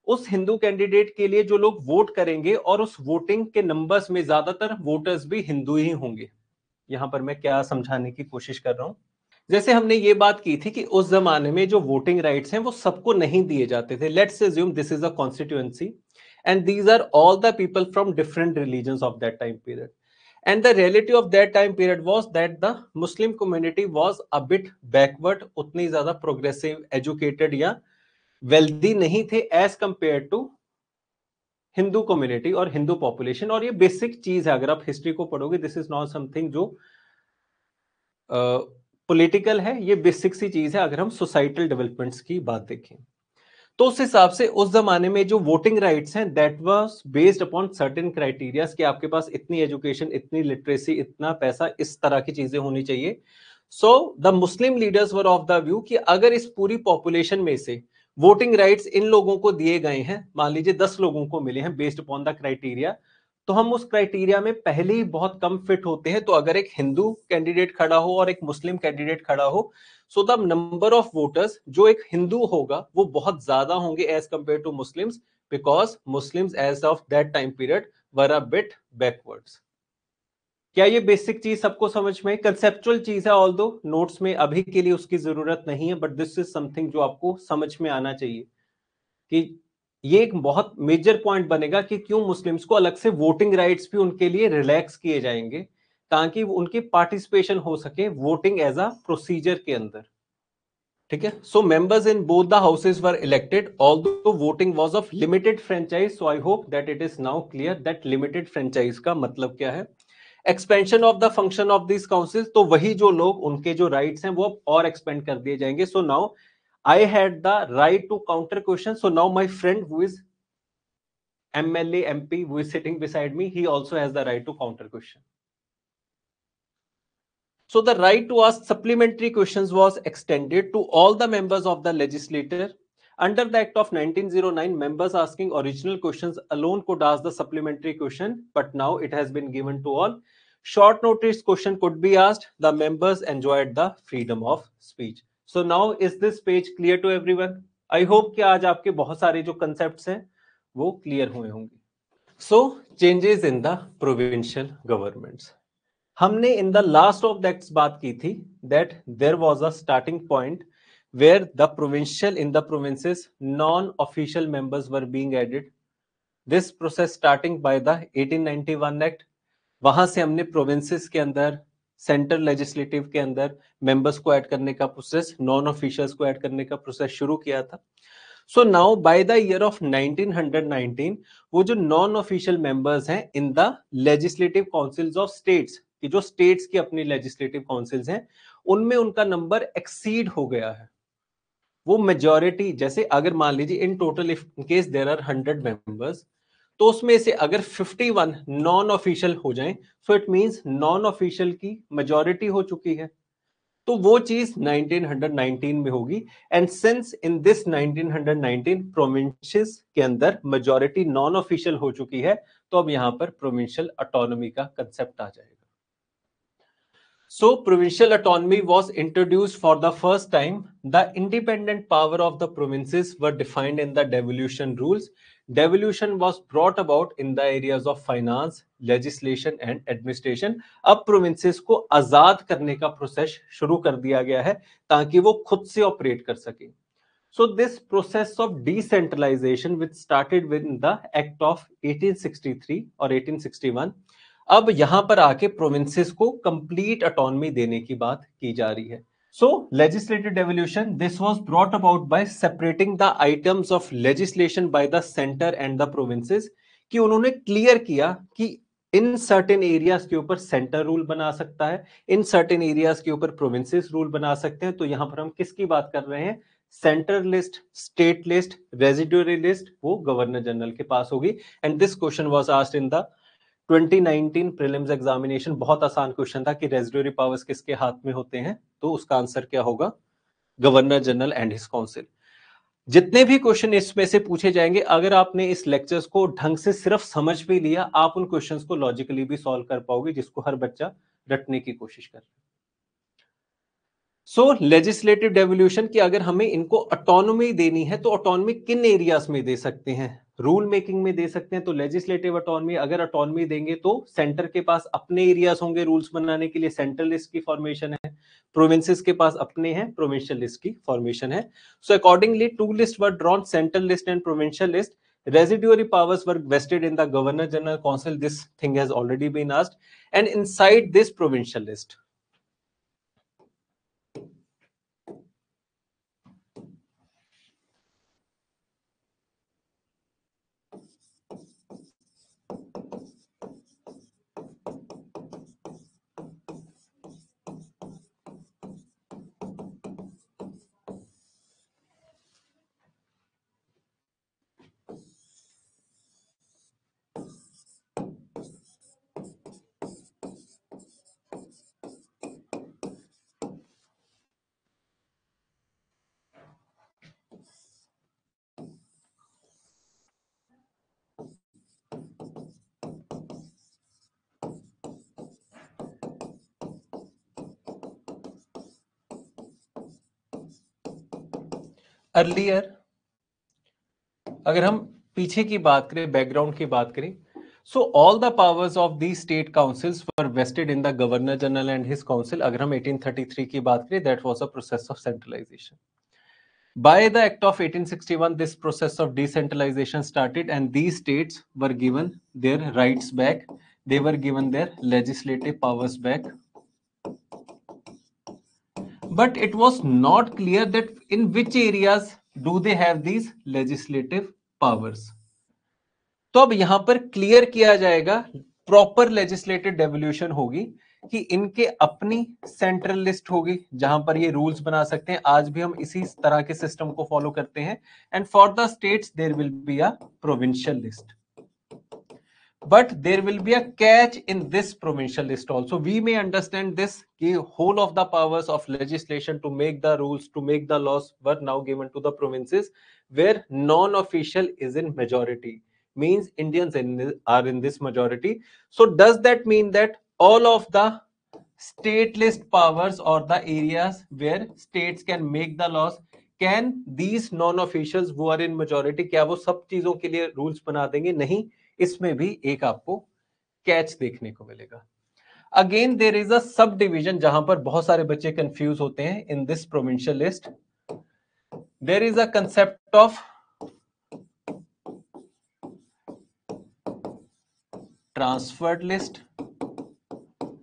उस हिंदू कैंडिडेट के लिए जो लोग वोट करेंगे और उस वोटिंग के नंबर्स में ज्यादातर वोटर्स भी हिंदू ही होंगे। यहां पर मैं क्या समझाने की कोशिश कर रहा हूं, जैसे हमने ये बात की थी कि उस जमाने में जो वोटिंग राइट्स हैं वो सबको नहीं दिए जाते थे। Let's assume this is a constituency and these are all the people from different religions of that time period. And the reality of that time period was that the Muslim community was a bit backward, उतनी ज्यादा progressive, educated या wealthy नहीं थे as compared to Hindu community और Hindu population. और ये basic चीज है, अगर आप हिस्ट्री को पढ़ोगे, दिस इज नॉट समथिंग जो पॉलिटिकल है, ये बेसिक सी चीज है अगर हम सोसाइटल डेवलपमेंट्स की बात देखें। तो उस हिसाब से उस जमाने में जो वोटिंग राइट्स हैं that was based upon certain criterias कि आपके पास इतनी एजुकेशन, इतनी लिटरेसी, इतना पैसा, इस तरह की चीजें होनी चाहिए। So the Muslim leaders were of the view कि अगर इस पूरी पॉपुलेशन में से वोटिंग राइट्स इन लोगों को दिए गए हैं, मान लीजिए 10 लोगों को मिले हैं बेस्ड अपॉन द क्राइटेरिया, तो हम उस क्राइटेरिया में पहले ही बहुत कम फिट होते हैं। तो अगर एक हिंदू कैंडिडेट खड़ा हो और एक मुस्लिम कैंडिडेट खड़ा हो, so the number of voters जो एक हिंदू होगा वो बहुत ज्यादा होंगे as compare to Muslims, because Muslims as of that time period were a bit backwards. क्या ये बेसिक चीज सबको समझ में? कंसेप्चुअल चीज है, ऑल्दो नोट्स में अभी के लिए उसकी जरूरत नहीं है, बट दिस इज समथिंग जो आपको समझ में आना चाहिए कि ये एक बहुत मेजर पॉइंट बनेगा कि क्यों मुस्लिम्स को अलग से वोटिंग राइट्स भी उनके लिए रिलैक्स किए जाएंगे ताकि उनकी पार्टिसिपेशन हो सके वोटिंग एज अ प्रोसीजर के अंदर। ठीक है, so members in both the houses were elected although voting was of limited franchise. So I hope that it is now clear that limited franchise का मतलब क्या है। Expansion of the function of this council, तो वही जो लोग, उनके जो राइट्स हैं वो और एक्सपेंड कर दिए जाएंगे। So now I had the right to counter question. So now my friend who is MLA MP who is sitting beside me, he also has the right to counter question. So the right to ask supplementary questions was extended to all the members of the legislature. Under the Act of 1909, members asking original questions alone could ask the supplementary question, but now it has been given to all. Short notice question could be asked. The members enjoyed the freedom of speech. So now is this page clear to everyone? I hope कि आज आपके बहुत सारे जो concepts हैं वो clear हुए होंगे. So changes in the provincial governments. हमने in the last of that's बात की थी that there was a starting point where the provincial in the provinces non official members were being added. This process starting by the 1891 act. वहां से हमने provinces के अंदर central legislative के अंदर मेंबर्स को ऐड करने का प्रोसेस, नॉन ऑफिशियल्स को ऐड करने का प्रोसेस शुरू किया था। So now by the year of 1919 वो जो नॉन ऑफिशियल मेंबर्स हैं in the legislative councils of states, कि जो स्टेट्स की अपनी लेजिस्लेटिव काउंसिल्स हैं उनमें उनका नंबर एक्सीड हो गया है। वो मेजॉरिटी, जैसे अगर मान लीजिए in total if in case there are 100 members, तो उसमें से अगर 51 नॉन ऑफिशियल हो जाएं, so it means non official की मेजॉरिटी हो चुकी है। तो वो चीज 1919 में होगी। And since in this 1919 provinces के अंदर मेजॉरिटी नॉन ऑफिशियल हो चुकी है, तो अब यहां पर प्रोविंशियल ऑटोनॉमी का कंसेप्ट आ जाएगा। So provincial autonomy was introduced for the first time. The independent power of the provinces were defined in the devolution rules. Devolution was brought about in the areas of finance, legislation and administration. अब provinces को आजाद करने का process शुरू कर दिया गया है ताकि वो खुद से ऑपरेट कर सके। So this process of decentralization which started with the Act of 1863 और 1861, अब यहां पर आके प्रोविंसेस को कंप्लीट ऑटोनॉमी देने की बात की जा रही है। So legislative devolution, this was brought about by separating the items of legislation by the centre and the provinces, कि उन्होंने क्लियर किया कि इन सर्टेन एरियाज के ऊपर सेंटर रूल बना सकता है, इन सर्टेन एरियाज के ऊपर प्रोविंसेस रूल बना सकते हैं। तो यहां पर हम किसकी बात कर रहे हैं? Centre list, state list, residuary list वो गवर्नर जनरल के पास होगी। And this question was asked in the 2019 prelims examination. बहुत आसान क्वेश्चन था कि रेजिडुअरी पावर्स किसके हाथ में होते हैं, तो उसका आंसर क्या होगा? Governor general and his council. जितने भी क्वेश्चन इसमें से पूछे जाएंगे, अगर आपने इस लेक्चर्स को ढंग से सिर्फ समझ भी लिया, आप उन क्वेश्चंस को लॉजिकली भी सॉल्व कर पाओगे, जिसको हर बच्चा रटने की कोशिश कर रहा है। सो लेजिस्लेटिव डेवोल्यूशन की अगर हमें इनको ऑटोनॉमी देनी है, तो ऑटोनॉमी किन एरियाज में दे सकते हैं? रूल मेकिंग में दे सकते हैं। तो लेजिस्लेटिव ऑटोनॉमी, अगर ऑटोनॉमी देंगे तो सेंटर के पास अपने एरियाज होंगे रूल्स बनाने के लिए, सेंट्रल लिस्ट की फॉर्मेशन है। प्रोविंसेस के पास अपने हैं, प्रोविंशियल लिस्ट की फॉर्मेशन है। So accordingly to list were drawn, central list and provincial list. Residuary powers were vested in the Governor General Council. This thing has already been asked. And inside this provincial list, earlier, अगर हम पीछे की बात करें, background की बात करें, so all the powers of the state councils were vested in the governor general and his council. अगर हम 1833 की बात करें, that was a process of centralisation. By the Act of 1861, this process of decentralization started, and these states were given their rights back. They were given their legislative powers back. But it was not clear that in which areas do they have these legislative powers. तो अब यहां पर clear किया जाएगा, proper legislative devolution होगी कि इनके अपनी सेंट्रल लिस्ट होगी जहां पर ये रूल्स बना सकते हैं। आज भी हम इसी तरह के सिस्टम को फॉलो करते हैं। And for the states there will be a provincial list, but there will be a catch in this provincial list also. We may understand this कि whole of the powers of legislation to make the rules, to make the laws were now given to the provinces, where non-official is in majority, means Indians are in this majority. So does that mean that all of the state list powers or the areas where states can make the laws, can these non-officials who are in majority, क्या वो सब चीजों के लिए rules बना देंगे? नहीं, इसमें भी एक आपको कैच देखने को मिलेगा। Again there is a sub division जहां पर बहुत सारे बच्चे कंफ्यूज होते हैं। In this provincial list there is a concept of transferred list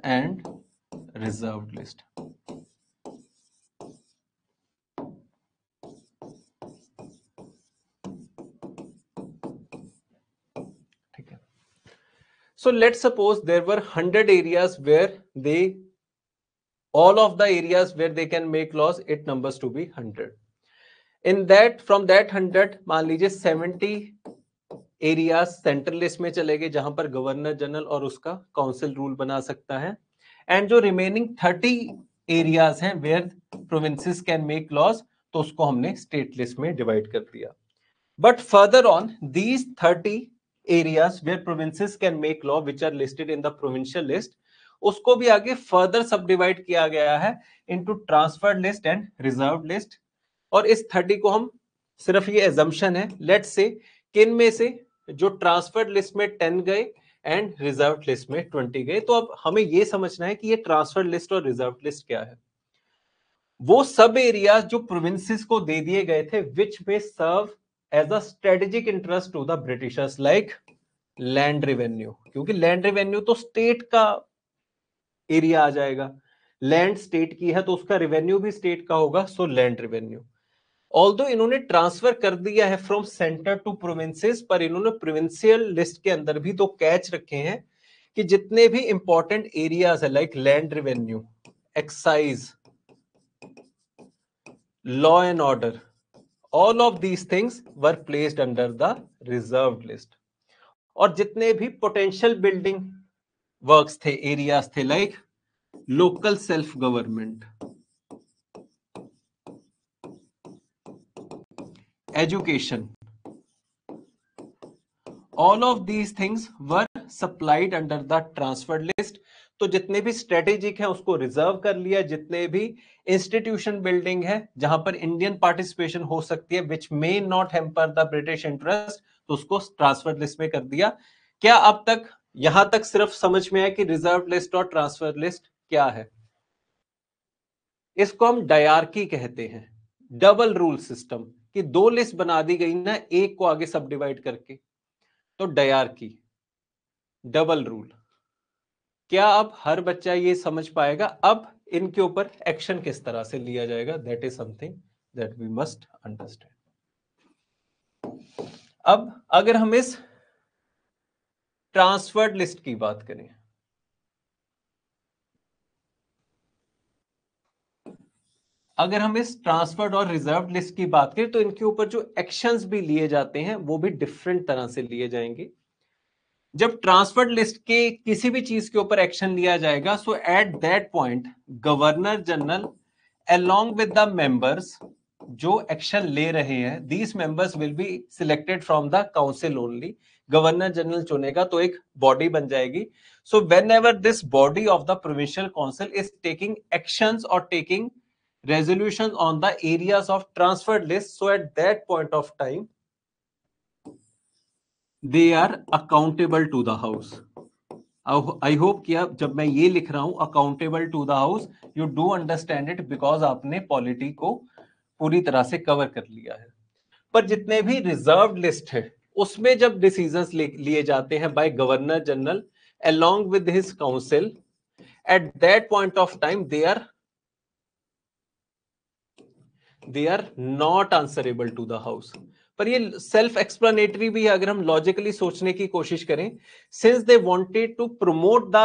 and reserved list. ठीक है। So let's suppose there were 100 areas where all of the areas where they can make laws, it numbers to be 100. In that, from that 100, मान लीजिए 70 areas central list में चले गए जहां पर governor general और उसका काउंसिल रूल बना सकता है, एंड जो रिमेनिंग 30 एरियाज हैं where provinces can make laws, तो उसको हमने स्टेट लिस्ट में डिवाइड कर दिया। But further on these 30 areas where provinces can make law which are listed in the provincial list, उसको भी आगे फर्दर सब डिवाइड किया गया है into transferred list and reserved list. और इस 30 को हम, सिर्फ ये एजम्पशन है, लेट्स से किन में से जो ट्रांसफर्ड लिस्ट में 10 गए एंड रिजर्व्ड लिस्ट में 20 गए। तो अब हमें ये समझना है कि ये ट्रांसफर्ड लिस्ट और रिजर्व्ड लिस्ट क्या है। वो सब एरियाज जो प्रोविंसेस को दे दिए गए थे विच में serve as a strategic interest to the britishers, like land revenue, क्योंकि लैंड रेवेन्यू तो स्टेट का एरिया आ जाएगा, लैंड स्टेट की है तो उसका रेवेन्यू भी स्टेट का होगा, सो लैंड रेवेन्यू। ऑल्दो इन्होंने ट्रांसफर कर दिया है फ्रॉम सेंटर टू प्रोविंसेस, पर इन्होंने प्रोविंशियल लिस्ट के अंदर भी तो कैच रखे हैं कि जितने भी इंपॉर्टेंट एरियाज है like land revenue, excise, law and order, all of these things were placed under the reserved list. और जितने भी potential building works थे, areas थे, like local self government, education, all of these things were supplied under the transferred list. तो जितने भी strategic है उसको रिजर्व कर लिया, जितने भी इंस्टीट्यूशन बिल्डिंग है जहां पर इंडियन पार्टिसिपेशन हो सकती है which may not hamper the British interest, तो उसको ट्रांसफर लिस्ट में कर दिया। क्या अब तक यहां तक सिर्फ समझ में आया कि रिजर्व लिस्ट और ट्रांसफर लिस्ट क्या है? इसको हम डायरकी कहते हैं, डबल रूल सिस्टम, कि दो लिस्ट बना दी गई ना एक को आगे सब डिवाइड करके, तो डायरकी, डबल रूल। क्या अब हर बच्चा ये समझ पाएगा अब इनके ऊपर एक्शन किस तरह से लिया जाएगा? That is something that we must understand. अब अगर हम इस ट्रांसफर्ड लिस्ट की बात करें, अगर हम इस ट्रांसफर्ड और रिजर्व्ड लिस्ट की बात करें तो इनके ऊपर जो एक्शंस भी लिए जाते हैं वो भी डिफरेंट तरह से लिए जाएंगे। जब ट्रांसफर्ड लिस्ट के किसी भी चीज के ऊपर एक्शन लिया जाएगा, so at that point governor general along with the members जो एक्शन ले रहे हैं, these members will be selected from the council only. Governor general चुनेगा तो एक बॉडी बन जाएगी। So whenever this body of the provincial council is taking actions or taking resolutions on the areas of transferred list, so at that point of time they are accountable to the house. I hope कि आप, जब मैं ये लिख रहा हूं accountable to the house, you do understand it because आपने polity को पूरी तरह से कवर कर लिया है। पर जितने भी रिजर्व लिस्ट है उसमें जब डिसीजंस लिए जाते हैं by governor general along with his council, at that point of time they are not answerable to the house. पर ये सेल्फ एक्सप्लेनेटरी भी है अगर हम लॉजिकली सोचने की कोशिश करें, since they wanted to promote the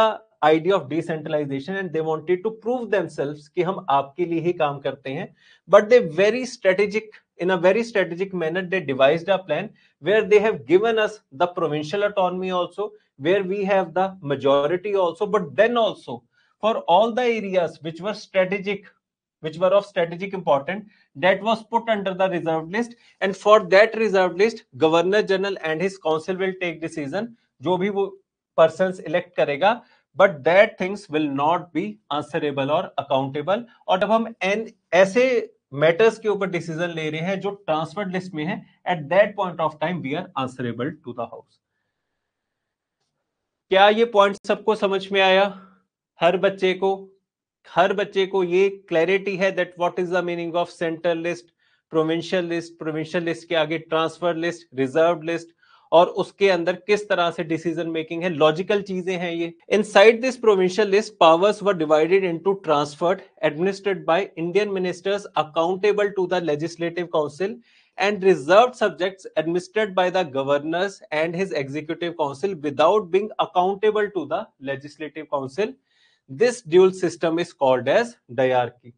idea of decentralisation and they wanted to prove themselves कि हम आपके लिए ही काम करते हैं, but they very strategic, in a very strategic manner they devised a plan where they have given us the provincial autonomy also, where we have the majority also, but then also for all the areas which were strategic, which were of strategic importance, that was put under the reserved list, and for that reserved list governor general and his council will take decision, जो भी वो persons elect करेगा, but that things will not be answerable or accountable. और जब हम ऐसे matters के ऊपर डिसीजन ले रहे हैं जो ट्रांसफर्ड लिस्ट में है, at that point of time we are answerable to the house. क्या ये पॉइंट सबको समझ में आया? हर बच्चे को ये क्लैरिटी है that what is the meaning of central list, provincial list, provincial list के आगे ट्रांसफर लिस्ट, रिजर्व लिस्ट, और उसके अंदर किस तरह से डिसीजन मेकिंग है, लॉजिकल चीजें हैं ये। Inside this provincial list powers were divided into transferred administered by Indian ministers accountable to the legislative council and reserved subjects administered by the governors and his executive council without being accountable to the legislative council. This dual system is called as diarchy.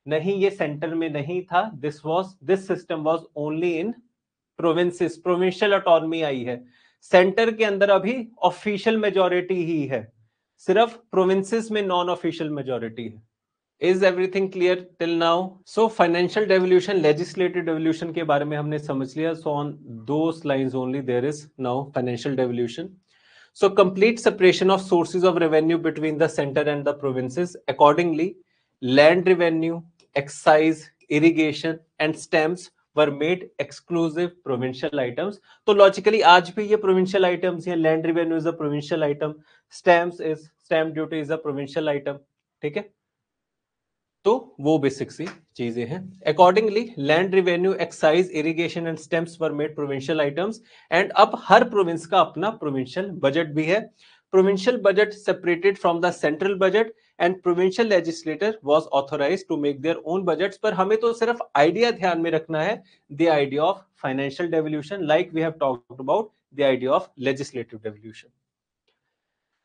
नहीं, ये centre में नहीं था. This system was only in provinces. Provincial autonomy आई है. Centre के अंदर अभी official majority ही है, सिर्फ प्रोविंसेस में नॉन ऑफिशियल मेजोरिटी है. Is everything clear till now? So financial devolution, legislative devolution के बारे में हमने समझ लिया. So on those lines only there is now financial devolution. So complete separation of sources of revenue between the center and the provinces. Accordingly, land revenue, excise, irrigation and stamps were made exclusive provincial items. तो logically आज भी ये provincial items हैं. Land revenue is a provincial item. Stamp duty is a provincial item. ठीक है, तो वो basic सी चीजें हैं. Accordingly land revenue, excise, irrigation and stamps were made provincial items. And अब हर प्रोविंस का अपना प्रोविंशियल बजट भी है. Provincial budget separated from the central budget and provincial legislator was authorised to make their own budgets. पर हमें तो सिर्फ आइडिया ध्यान में रखना है, the idea of financial devolution, like we have talked about the idea of legislative devolution.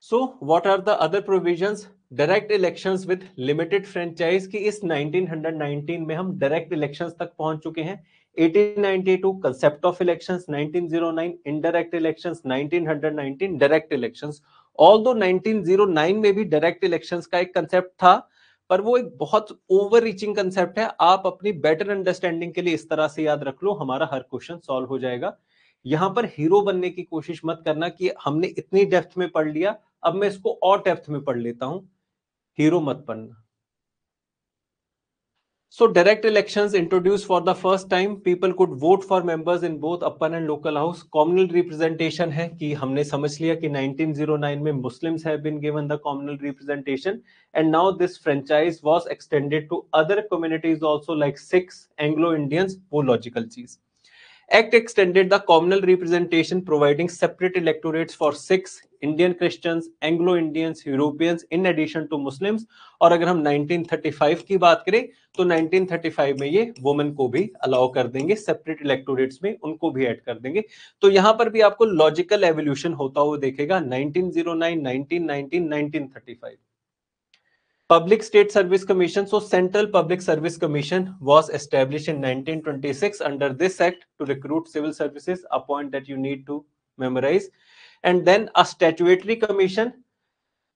So what are the other provisions? Direct elections with limited franchise की इस 1919 में हम डायरेक्ट इलेक्शंस तक पहुंच चुके हैं. 1892 concept of elections, 1909 indirect elections, 1919 direct elections. Although 1909 में भी डायरेक्ट इलेक्शंस का एक कंसेप्ट था, पर वो एक बहुत ओवर रीचिंग कंसेप्ट है. आप अपनी बेटर अंडरस्टैंडिंग के लिए इस तरह से याद रख लो, हमारा हर क्वेश्चन सॉल्व हो जाएगा. यहां पर हीरो बनने की कोशिश मत करना कि हमने इतनी डेप्थ में पढ़ लिया, अब मैं इसको और डेप्थ में पढ़ लेता हूं. हीरो मत बनना. So direct elections introduced for the first time. People could vote for members in both upper and local house. Communal representation है कि हमने समझ लिया कि 1909 में Muslims have been given the communal representation, and now this franchise was extended to other communities also, like Sikhs, Anglo-Indians. वो logical चीज. Act extended the communal representation, providing separate electorates for Sikhs, Indian Christians, Anglo-Indians, Europeans, in addition to Muslims. और अगर हम 1935 की बात करें तो 1935 में ये वुमेन को भी अलाउ कर देंगे, सेपरेट इलेक्टोरेट्स में उनको भी ऐड कर देंगे. तो यहां पर भी आपको लॉजिकल एवोल्यूशन होता हुआ देखेगा. 1909, 1919, 1935. Public State Service Commission. So Central Public Service Commission was established in 1926 under this act to recruit civil services, a point that you need to memorize. And then a statutory commission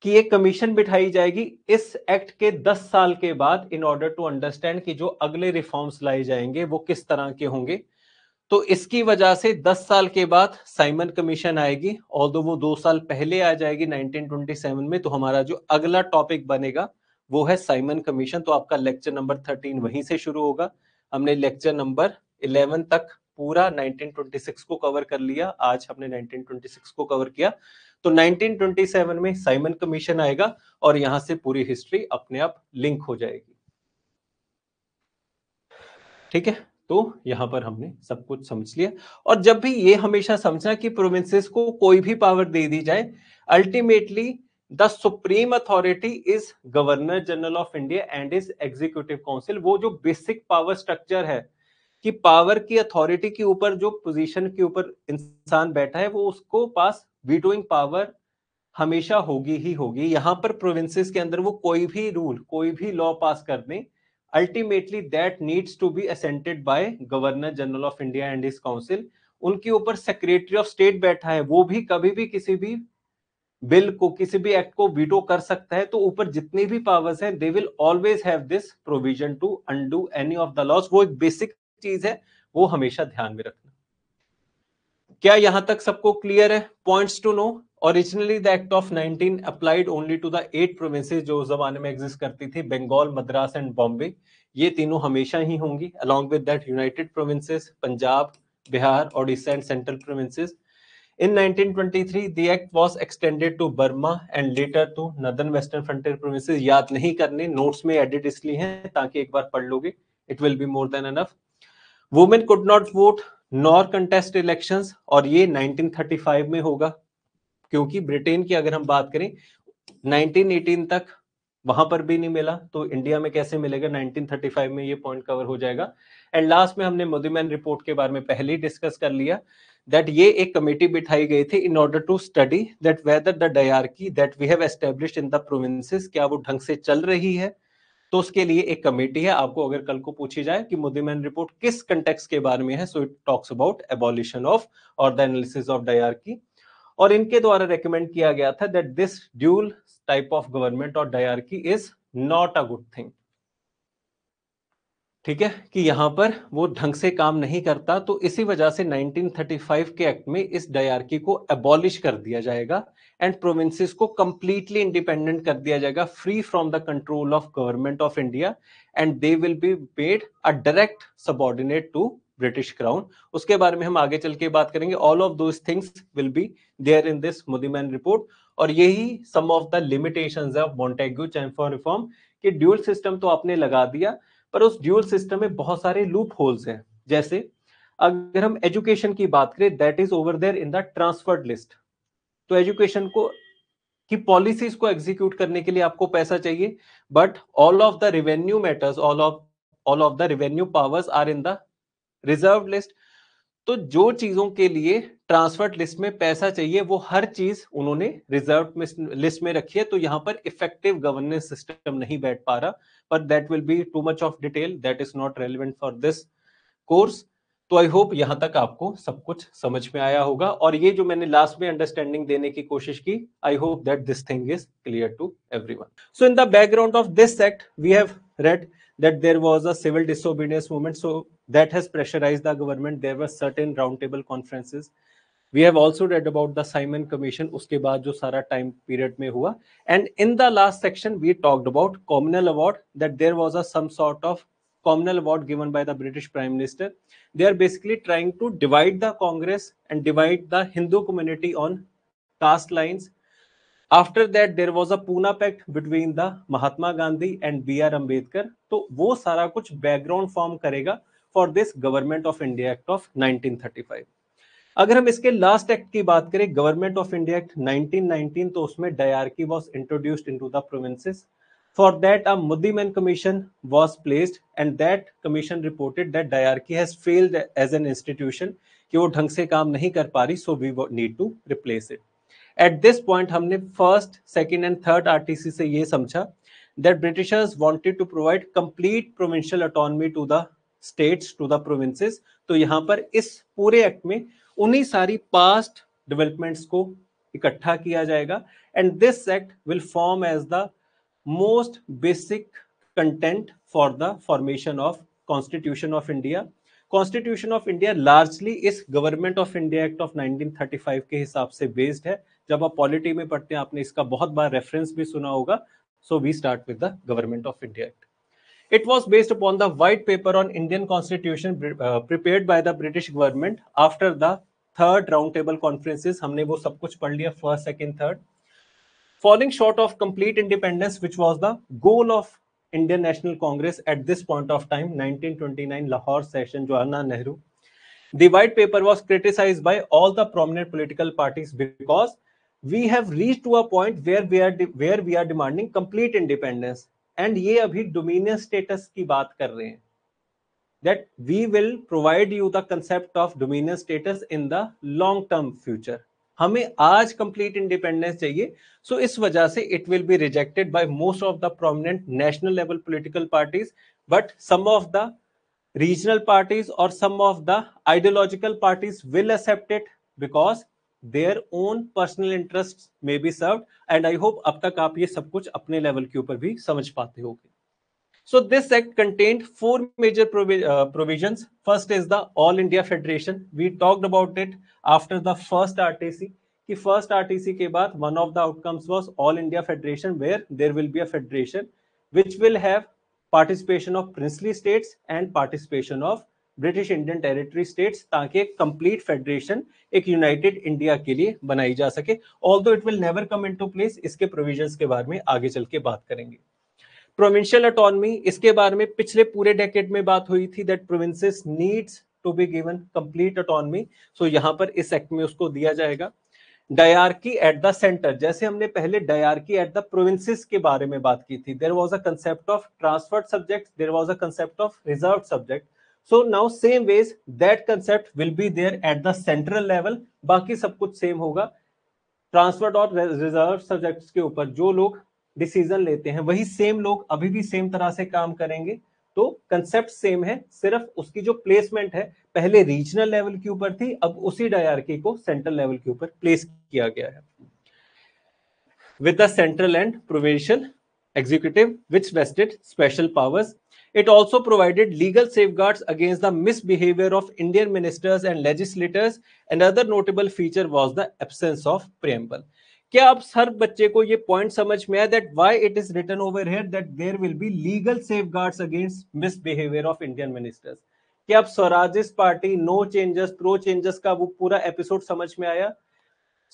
की एक commission बिठाई जाएगी इस act के 10 साल के बाद, इन order to understand कि जो अगले रिफॉर्म्स लाए जाएंगे वो किस तरह के होंगे. तो इसकी वजह से 10 साल के बाद साइमन कमीशन आएगी. ऑल्दो वो 2 साल पहले आ जाएगी 1927 में. तो हमारा जो अगला टॉपिक बनेगा वो है साइमन कमीशन. तो आपका लेक्चर नंबर 13 वहीं से शुरू होगा. हमने लेक्चर नंबर 11 तक पूरा 1926 को कवर कर लिया. आज हमने 1926 को कवर किया. तो 1927 में साइमन कमीशन आएगा और यहां से पूरी हिस्ट्री अपने आप लिंक हो जाएगी. ठीक है, तो यहां पर हमने सब कुछ समझ लिया. और जब भी ये हमेशा समझना कि प्रोविंसेस को कोई भी पावर दे दी जाए, ultimately the supreme authority is governor general of India and is executive council. वो जो बेसिक पावर स्ट्रक्चर है कि पावर की अथॉरिटी के ऊपर जो पोजीशन के ऊपर इंसान बैठा है, वो उसको पास वीटोइंग पावर हमेशा होगी ही होगी. यहां पर प्रोविंसेस के अंदर वो कोई भी रूल, कोई भी लॉ पास कर दें, ultimately that needs to be assented by governor general of India and his council. उनके ऊपर सेक्रेटरी ऑफ स्टेट बैठा है, वो भी कभी भी किसी भी बिल को, किसी भी एक्ट को वीटो कर सकता है. तो ऊपर जितनी भी पावर्स हैं, they will always have this provision to undo any of the laws. वो एक बेसिक चीज है, वो हमेशा ध्यान में रखना. क्या यहां तक सबको क्लियर है? Points to know. Originally the act of 19 applied only to the 8 provinces जो उस जमाने में एग्जिस्ट करती थी, बंगाल, मद्रास एंड बॉम्बे. ये तीनों हमेशा ही होंगी. Along with that United provinces, Punjab, Bihar, Odisha and central provinces. In 1923, the act was extended to Burma and later to Northern Western Frontier provinces. याद नहीं करने, नोट्स में एडिट इसलिए हैं ताकि एक बार पढ़ लोगे. It will be more than enough. Women could not vote. Nor contest elections, और ये 1935 में होगा, क्योंकि ब्रिटेन की अगर हम बात करें 1918 तक वहां पर भी नहीं मिला, तो इंडिया में कैसे मिलेगा 1935 में, ये पॉइंट कवर हो जाएगा। एंड लास्ट में हमने मोदीमैन रिपोर्ट के बारे में पहले ही डिस्कस कर लिया, दैट ये एक कमेटी बिठाई गई थी in order to study that whether the diarchy that we have established in the provinces, क्या वो ढंग से चल रही है। तो उसके लिए एक कमेटी है। आपको अगर कल को पूछी जाए कि मोदीमैन रिपोर्ट किस कंटेक्स्ट के बारे में है, so it talks about abolition of और द एनालिसिस ऑफ डायरार्की, और इनके द्वारा रेकमेंड किया गया था that this dual type of government और diarchy is not a good thing. ठीक है, कि यहां पर वो ढंग से काम नहीं करता, तो इसी वजह से 1935 के एक्ट में इस डायरार्की को एबॉलिश कर दिया जाएगा एंड प्रोविंसेस को कंप्लीटली इंडिपेंडेंट कर दिया जाएगा, free from the control of government of India, and they will be made a direct subordinate to British crown. उसके बारे में हम आगे चल के बात करेंगे। All of those things will be there in this Muddiman report, और यही some of the limitations of Montagu Chelmsford for reform, कि ड्यूल सिस्टम तो आपने लगा दिया, पर उस ड्यूल सिस्टम में बहुत सारे लूप होल्स हैं। जैसे अगर हम एजुकेशन की बात करें, that is over there in the transferred list, तो एजुकेशन को की पॉलिसीज को एग्जीक्यूट करने के लिए आपको पैसा चाहिए, but all of the revenue matters, all of the revenue powers are in the reserve list. तो जो चीजों के लिए ट्रांसफर्ड लिस्ट में पैसा चाहिए, वो हर चीज उन्होंने रिजर्व लिस्ट में रखी है, तो यहां पर इफेक्टिव गवर्नेंस सिस्टम नहीं बैठ पा रहा, पर that will B too much of detail, that is not relevant for this course. तो आई होप यहां तक आपको सब कुछ समझ में आया होगा, और ये जो मैंने लास्ट में अंडरस्टैंडिंग देने की कोशिश की, I hope that this thing is clear to everyone. So in the background of this act we have read that there was a civil disobedience movement, so that has pressurized the government. There were certain roundtable conferences. We have also read about the Simon Commission, उसके बाद जो सारा time period में हुआ, and in the last section we talked about communal award, that there was a some sort of communal award given by the British Prime Minister. They are basically trying to divide the Congress and divide the Hindu community on caste lines. After that there was a Poona pact between the Mahatma Gandhi and B R Ambedkar, तो वो सारा कुछ background form करेगा for this government of India act of 1935। अगर हम इसके last act की बात करें, गवर्नमेंट ऑफ इंडिया एक्ट 1919, तो उसमें diarchy was introduced into the provinces. For that a Muddiman commission was placed, and that commission reported that diarchy has failed as an institution, कि वो ढंग से काम नहीं कर पा रही, so we need to replace it. At this point हमने first, second and third RTC से ये समझा that Britishers wanted to provide complete provincial autonomy to the states, to the provinces. तो यहां पर इस पूरे एक्ट में उन्हीं सारी पास्ट डेवलपमेंट्स को इकट्ठा किया जाएगा, and this act will form as the most basic content for the formation of constitution of India. Constitution of India largely is government of India act of 1935 के हिसाब से बेस्ड है। जब आप पॉलिटी में पढ़ते हैं, आपने इसका बहुत बार रेफरेंस भी सुना होगा। So we start with the government of India act. It was based upon the white paper on Indian Constitution prepared by the British government after the third roundtable conferences. हमने वो सब कुछ पढ़ लिया, first, second, third. Falling short of complete independence, which was the goal of Indian National Congress at this point of time, 1929 Lahore session, Jawaharlal Nehru. The white paper was criticized by all the prominent political parties because we have reached to a point where we are demanding complete independence, and ये अभी dominion status की बात कर रहे हैं, that we will provide you the concept of dominion status in the long term future. हमें आज complete independence चाहिए, सो इस वजह से it will be rejected by most of the prominent national level political parties, but some of the regional parties or some of the ideological parties will accept it because their own personal interests may be served, and I hope अब तक आप ये सब कुछ अपने level के ऊपर भी समझ पाते होंगे। So this act contained four major provisions. First is the All India Federation. We talked about it after the first RTC. कि first RTC के बाद one of the outcomes was All India Federation, where there will be a federation which will have participation of princely states and participation of British Indian Territory states, ताकि एक complete federation, एक united India के लिए बनाई जा सके। Although it will never come into place, इसके provisions के बारे में आगे चल के बात करेंगे। प्रोविंशियल ऑटोनॉमी, इसके बारे में पिछले पूरे डेकेड में बात हुई थी, that provinces needs to be given complete autonomy, so यहाँ पर इस एक्ट में उसको दिया जाएगा। डायरकी एट द सेंटर, जैसे हमने पहले डायरकी एट द प्रोविंसेस के बारे में बात की थी, there was a concept of transferred subjects, there was a concept of reserved subject, so now same ways that concept will be there at the central level, बाकी सब कुछ same होगा। ट्रांसफर्ड और रिजर्व सब्जेक्ट्स के ऊपर जो लोग decision लेते हैं वही सेम लोग अभी भी सेम तरह से काम करेंगे, तो कंसेप्ट सेम है, सिर्फ उसकी जो प्लेसमेंट है पहले रीजनल लेवल के ऊपर थी, अब उसी डायरकी को सेंट्रल लेवल के ऊपर प्लेस किया गया है। With the central and provincial executive which vested special powers. It also provided legal safeguards against the misbehavior of Indian ministers and legislators. Another notable feature was the absence of preamble. क्या अब हर बच्चे को ये point समझ में आया that why it is written over here that there will be legal safeguards against misbehavior of Indian ministers? क्या अब Swarajist party no changes pro changes का वो पूरा एपिसोड समझ में आया?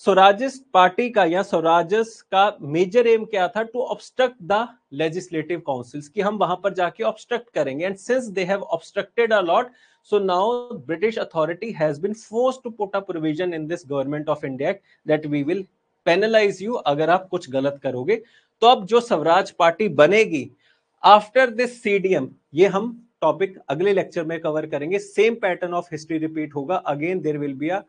स्वराजिस्ट पार्टी का या स्वराजस का मेजर एम क्या था? To obstruct the legislative councils, कि हम वहां पर जाके ऑब्स्ट्रक्ट करेंगे, and since they have obstructed a lot, so now British authority has been forced to put a provision in this government of India that we will penalise you अगर आप कुछ गलत करोगे। तो अब जो स्वराज पार्टी बनेगी आफ्टर दिस सीडीएम, ये हम टॉपिक अगले लेक्चर में कवर करेंगे, same pattern of history repeat होगा, again there will be a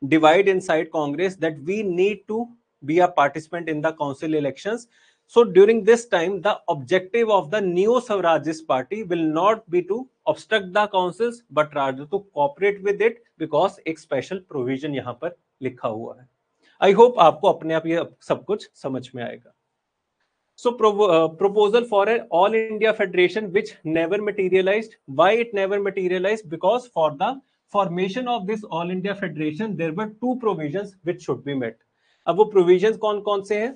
divide inside Congress that we need to be a participant in the council elections. So during this time, the objective of the neo-Swarajist party will not be to obstruct the councils, but rather to cooperate with it, because एक special provision यहाँ पर लिखा हुआ है। I hope आपको अपने आप ये सब कुछ समझ में आएगा। So proposal for an all India federation which never materialized. Why it never materialized? Because for the formation of this all India federation there were two provisions which should be met. अब वो provisions कौन कौन से हैं?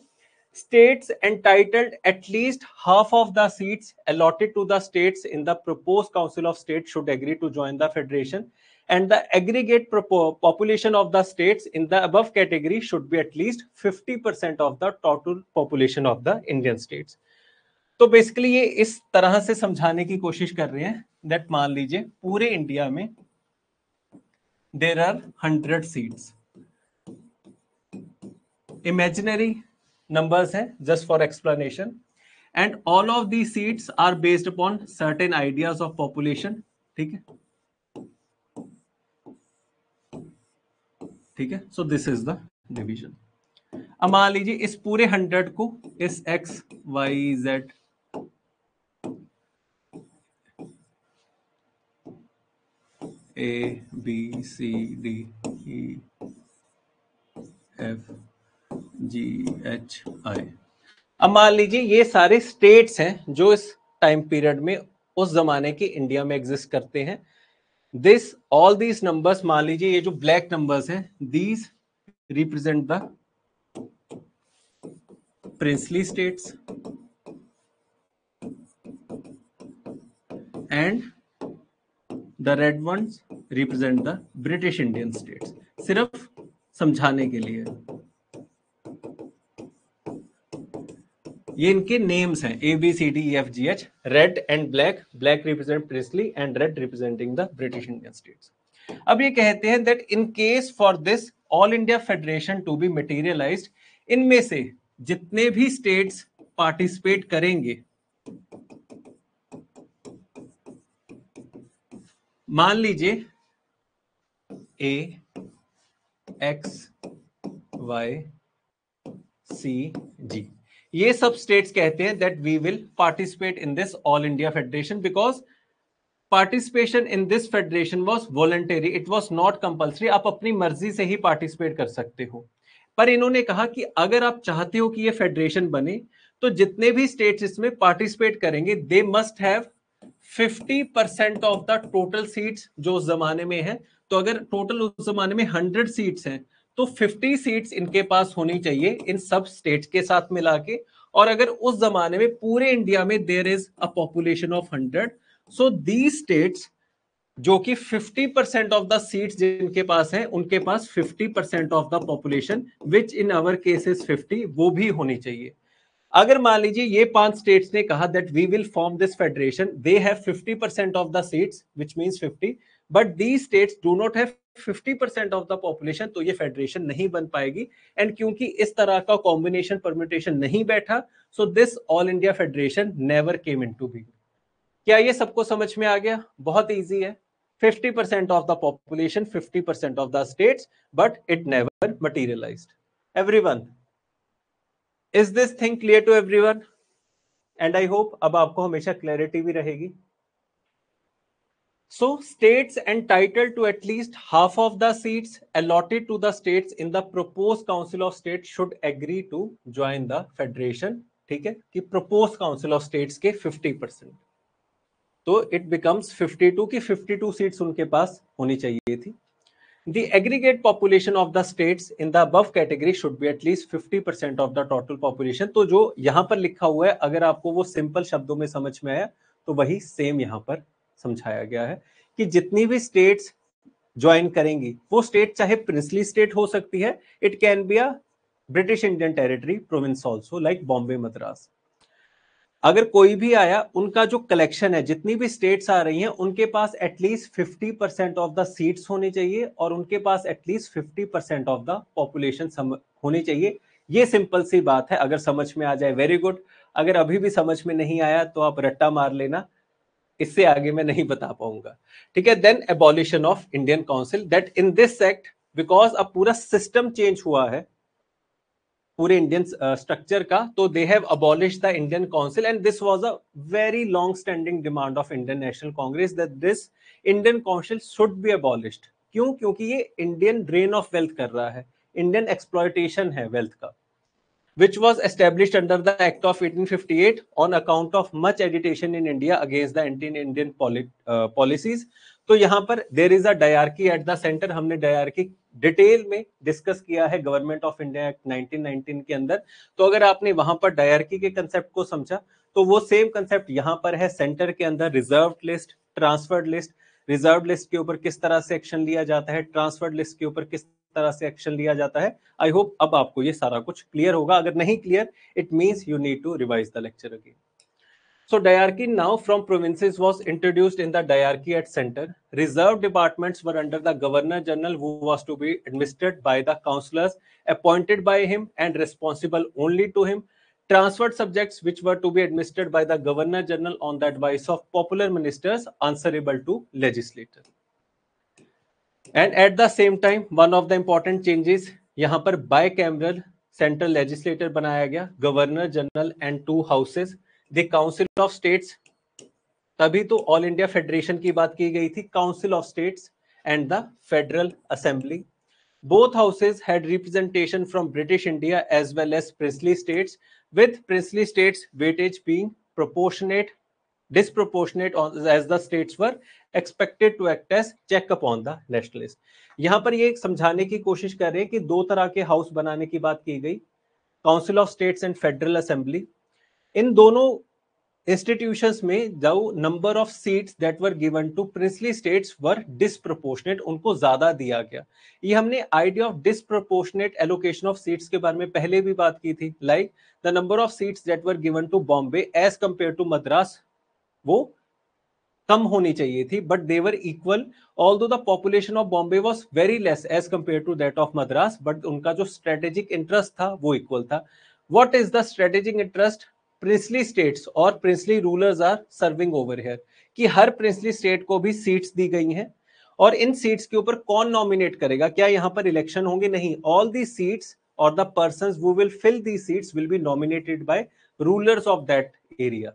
States entitled at least half of the seats allotted to the states in the proposed council of states should agree to join the federation, and the aggregate population of the states in the above category should be at least 50% of the total population of the Indian states. तो basically ये इस तरह से समझाने की कोशिश कर रहे हैं दैट मान लीजिए पूरे इंडिया में there are 100 seats. Imaginary numbers हैं, just for explanation, and all of these seats are based upon certain ideas of population. ठीक है, ठीक है, so this is the division. अब मान लीजिए इस पूरे 100 को इस x y z A B C D E F G H I, अब मान लीजिए ये सारे स्टेट्स हैं जो इस टाइम पीरियड में उस जमाने के इंडिया में एग्जिस्ट करते हैं। दिस ऑल दीज नंबर्स, मान लीजिए ये जो ब्लैक नंबर्स हैं, these represent the princely states and the red ones represent the British Indian states. सिर्फ समझाने के लिए ये इनके नेम्स हैं A B C D E F G H, red and black, black represent princely and red representing the British Indian states. अब ये कहते हैं that in case for this all India federation to be materialised, इनमें से जितने भी states participate करेंगे, मान लीजिए A X Y C G, ये सब स्टेट्स कहते हैं that we will participate in this all India federation, because participation in this federation was voluntary, it was not compulsory. आप अपनी मर्जी से ही पार्टिसिपेट कर सकते हो, पर इन्होंने कहा कि अगर आप चाहते हो कि ये फेडरेशन बने तो जितने भी स्टेट्स इसमें पार्टिसिपेट करेंगे they must have 50% of the total seats जो उस जमाने में है। तो अगर टोटल उस जमाने में 100 सीट्स हैं तो 50 सीट्स इनके पास होनी चाहिए इन सब स्टेट्स के साथ मिला के। और अगर उस जमाने में पूरे इंडिया में there is a population of 100, so these states जो कि 50% ऑफ द सीट्स जिनके पास है उनके पास 50% of the population which in our case is 50 वो भी होनी चाहिए। अगर मान लीजिए ये 5 स्टेट्स ने कहा that we will form this federation, they have 50% of the seats which means 50, but the states do not have 50% of the population, तो ये फेडरेशन नहीं बन पाएगी। एंड क्योंकि इस तरह का कॉम्बिनेशन परम्यूटेशन नहीं बैठा, so this all India federation never came into be. क्या ये सबको समझ में आ गया? बहुत इजी है। 50% of the population, 50% of the states, but it never materialized. Everyone, is this thing clear to everyone? And I hope अब आपको हमेशा clarity भी रहेगी. So states entitled to at least half of the seats allotted to the states in the proposed council of states should agree to join the federation. ठीक है कि proposed council of states के 50%, तो it becomes 52 की 52 seats उनके पास होनी चाहिए थी। The aggregate population of the states in the above category should be at least 50% of the total population. तो जो यहां पर लिखा हुआ है, अगर आपको वो सिंपल शब्दों में समझ में आया तो वही सेम यहां पर समझाया गया है कि जितनी भी स्टेट्स ज्वाइन करेंगी, वो स्टेट चाहे प्रिंसली स्टेट हो सकती है, it can be a British Indian territory province also, like Bombay, Madras. अगर कोई भी आया, उनका जो कलेक्शन है, जितनी भी स्टेट्स आ रही हैं, उनके पास एटलीस्ट 50% ऑफ द सीट्स होनी चाहिए और उनके पास एटलीस्ट 50% ऑफ द पॉपुलेशन होनी चाहिए। ये सिंपल सी बात है। अगर समझ में आ जाए वेरी गुड, अगर अभी भी समझ में नहीं आया तो आप रट्टा मार लेना, इससे आगे मैं नहीं बता पाऊंगा। ठीक है। Then abolition of Indian council, that in this act, because अब पूरा सिस्टम चेंज हुआ है पूरे इंडियन स्ट्रक्चर का, तो they have abolish the Indian council and this was a very long standing demand of Indian National Congress that this Indian council should be abolished. क्यों? क्योंकि ये इंडियन ड्रेन ऑफ वेल्थ कर रहा है, इंडियन एक्सप्लॉयटेशन है wealth का, which was established under the Act of 1858 on account of much agitation in India against the anti-Indian policies. तो यहाँ पर there is a dyarchy at the centre. हमने dyarchy detail में डिस्कस किया है government of India act 1919 के अंदर। तो अगर आपने वहां पर डायरकी के कंसेप्ट को समझा तो वो सेम कंसेप्ट यहाँ पर है सेंटर के अंदर। Reserve list, transferred list, reserve list के ऊपर किस तरह से एक्शन लिया जाता है, ट्रांसफर्ड लिस्ट के ऊपर किस तरह से एक्शन लिया जाता है। आई होप अब आपको ये सारा कुछ क्लियर होगा। अगर नहीं clear, it means you need to revise the lecture again. So diarchy now from provinces was introduced in the diarchy at center. Reserve departments were under the Governor General, who was to be administered by the councillors appointed by him and responsible only to him. Transferred subjects which were to be administered by the Governor General on the advice of popular ministers answerable to legislator. And at the same time, one of the important changes, यहाँ पर bicameral central legislator बनाया गया, Governor General and 2 houses. The Council of States, तभी तो all India federation की बात की गई थी, council of states and the federal assembly. Both houses had representation from British India as well as princely states, with princely states weightage being disproportionate as the states were expected to act as check upon the nationalists. यहां पर ये समझाने की कोशिश कर रहे हैं कि दो तरह के हाउस बनाने की बात की गई, council of states and federal assembly. इन दोनों इंस्टीट्यूशंस में जो number of seats that were given to princely states were disproportionate, उनको ज्यादा दिया गया। ये हमने idea of disproportionate allocation of seats के बारे में पहले भी बात की थी। Like the number of seats that were given to Bombay as compare to Madras, वो कम होनी चाहिए थी, but they were equal, although the population of Bombay was very less as compare to that of Madras, but उनका जो स्ट्रेटेजिक इंटरेस्ट था वो equal था। What is the strategic interest? Princely states और princely rulers are serving over here, कि हर princely state को भी सीट्स दी गई हैं और इन सीट्स के ऊपर कौन नॉमिनेट करेगा? क्या यहां पर इलेक्शन होंगे? नहीं, ऑल दी सीट्स और the persons who will fill the seats will be nominated by rulers of that area.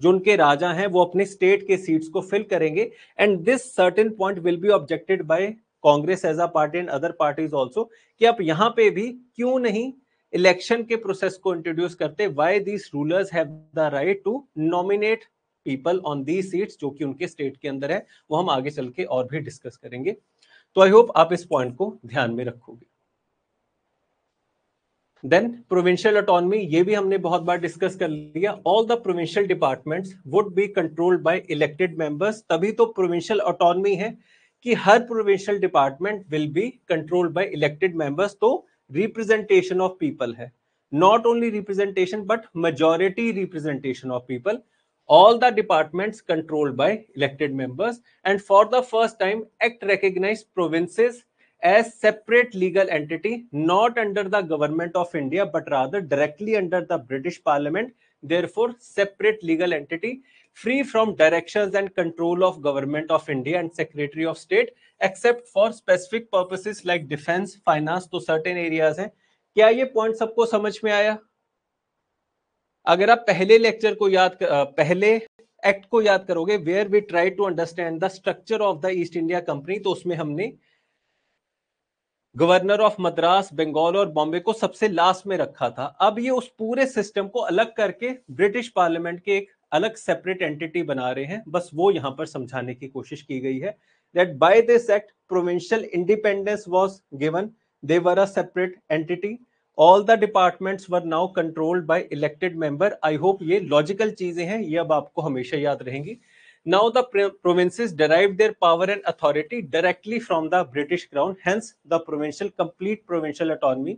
जो उनके राजा हैं वो अपने स्टेट के सीट्स को फिल करेंगे, and this certain point will be objected by Congress as a party and other parties also, कि आप यहां पे भी क्यों नहीं इलेक्शन के प्रोसेस को इंट्रोड्यूस करते। Why these rulers have the right to nominate people on the seats, जो कि उनके स्टेट के अंदर है, वो हम आगे चल के और भी डिस्कस करेंगे। तो आई होप आप इस पॉइंट को ध्यान में रखोगे। देन प्रोविंशियल ऑटोनॉमी, ये भी हमने बहुत बार डिस्कस कर लिया। All the provincial departments would be controlled by elected members, तभी तो प्रोविंशियल ऑटोनॉमी है कि हर provincial department will be controlled by elected members. तो रिप्रेजेंटेशन ऑफ पीपल है, not only representation but majority representation of people. all the departments controlled by elected members, and for the first time act recognized provinces as separate legal entity, not under the government of India but rather directly under the British Parliament, therefore separate legal entity free from directions and control of government of India and Secretary of State except for specific purposes like defense, finance, तो certain areas हैं। क्या ये point सबको समझ में आया? अगर आप पहले लेक्चर को पहले एक्ट को याद करोगे, where we try to understand the structure of the East India Company, तो उसमें हमने गवर्नर ऑफ मद्रास, बंगाल और बॉम्बे को सबसे लास्ट में रखा था। अब ये उस पूरे सिस्टम को अलग करके ब्रिटिश पार्लियामेंट के एक अलग सेपरेट एंटिटी बना रहे हैं, बस वो यहां पर समझाने की कोशिश की गई है that by this act provincial independence was given, they were a separate entity, all the departments were now controlled by elected member। I hope ये लॉजिकल चीजें हैं, ये अब आपको हमेशा याद रहेंगी। Now the provinces derived their power and authority directly from the British Crown, hence the complete provincial autonomy,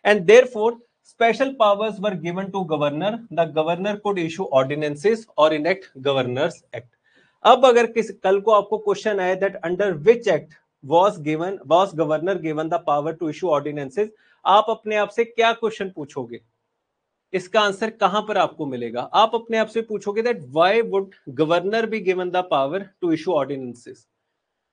and therefore special powers were given to governor। The governor could issue ordinances or enact Governors Act। अब अगर कल को आपको question आए that under which act was governor given the power to issue ordinances, आप अपने आप से क्या क्वेश्चन पूछोगे? इसका आंसर कहां पर आपको मिलेगा? आप अपने आप से पूछोगे that why would governor be given the power to issue ordinances?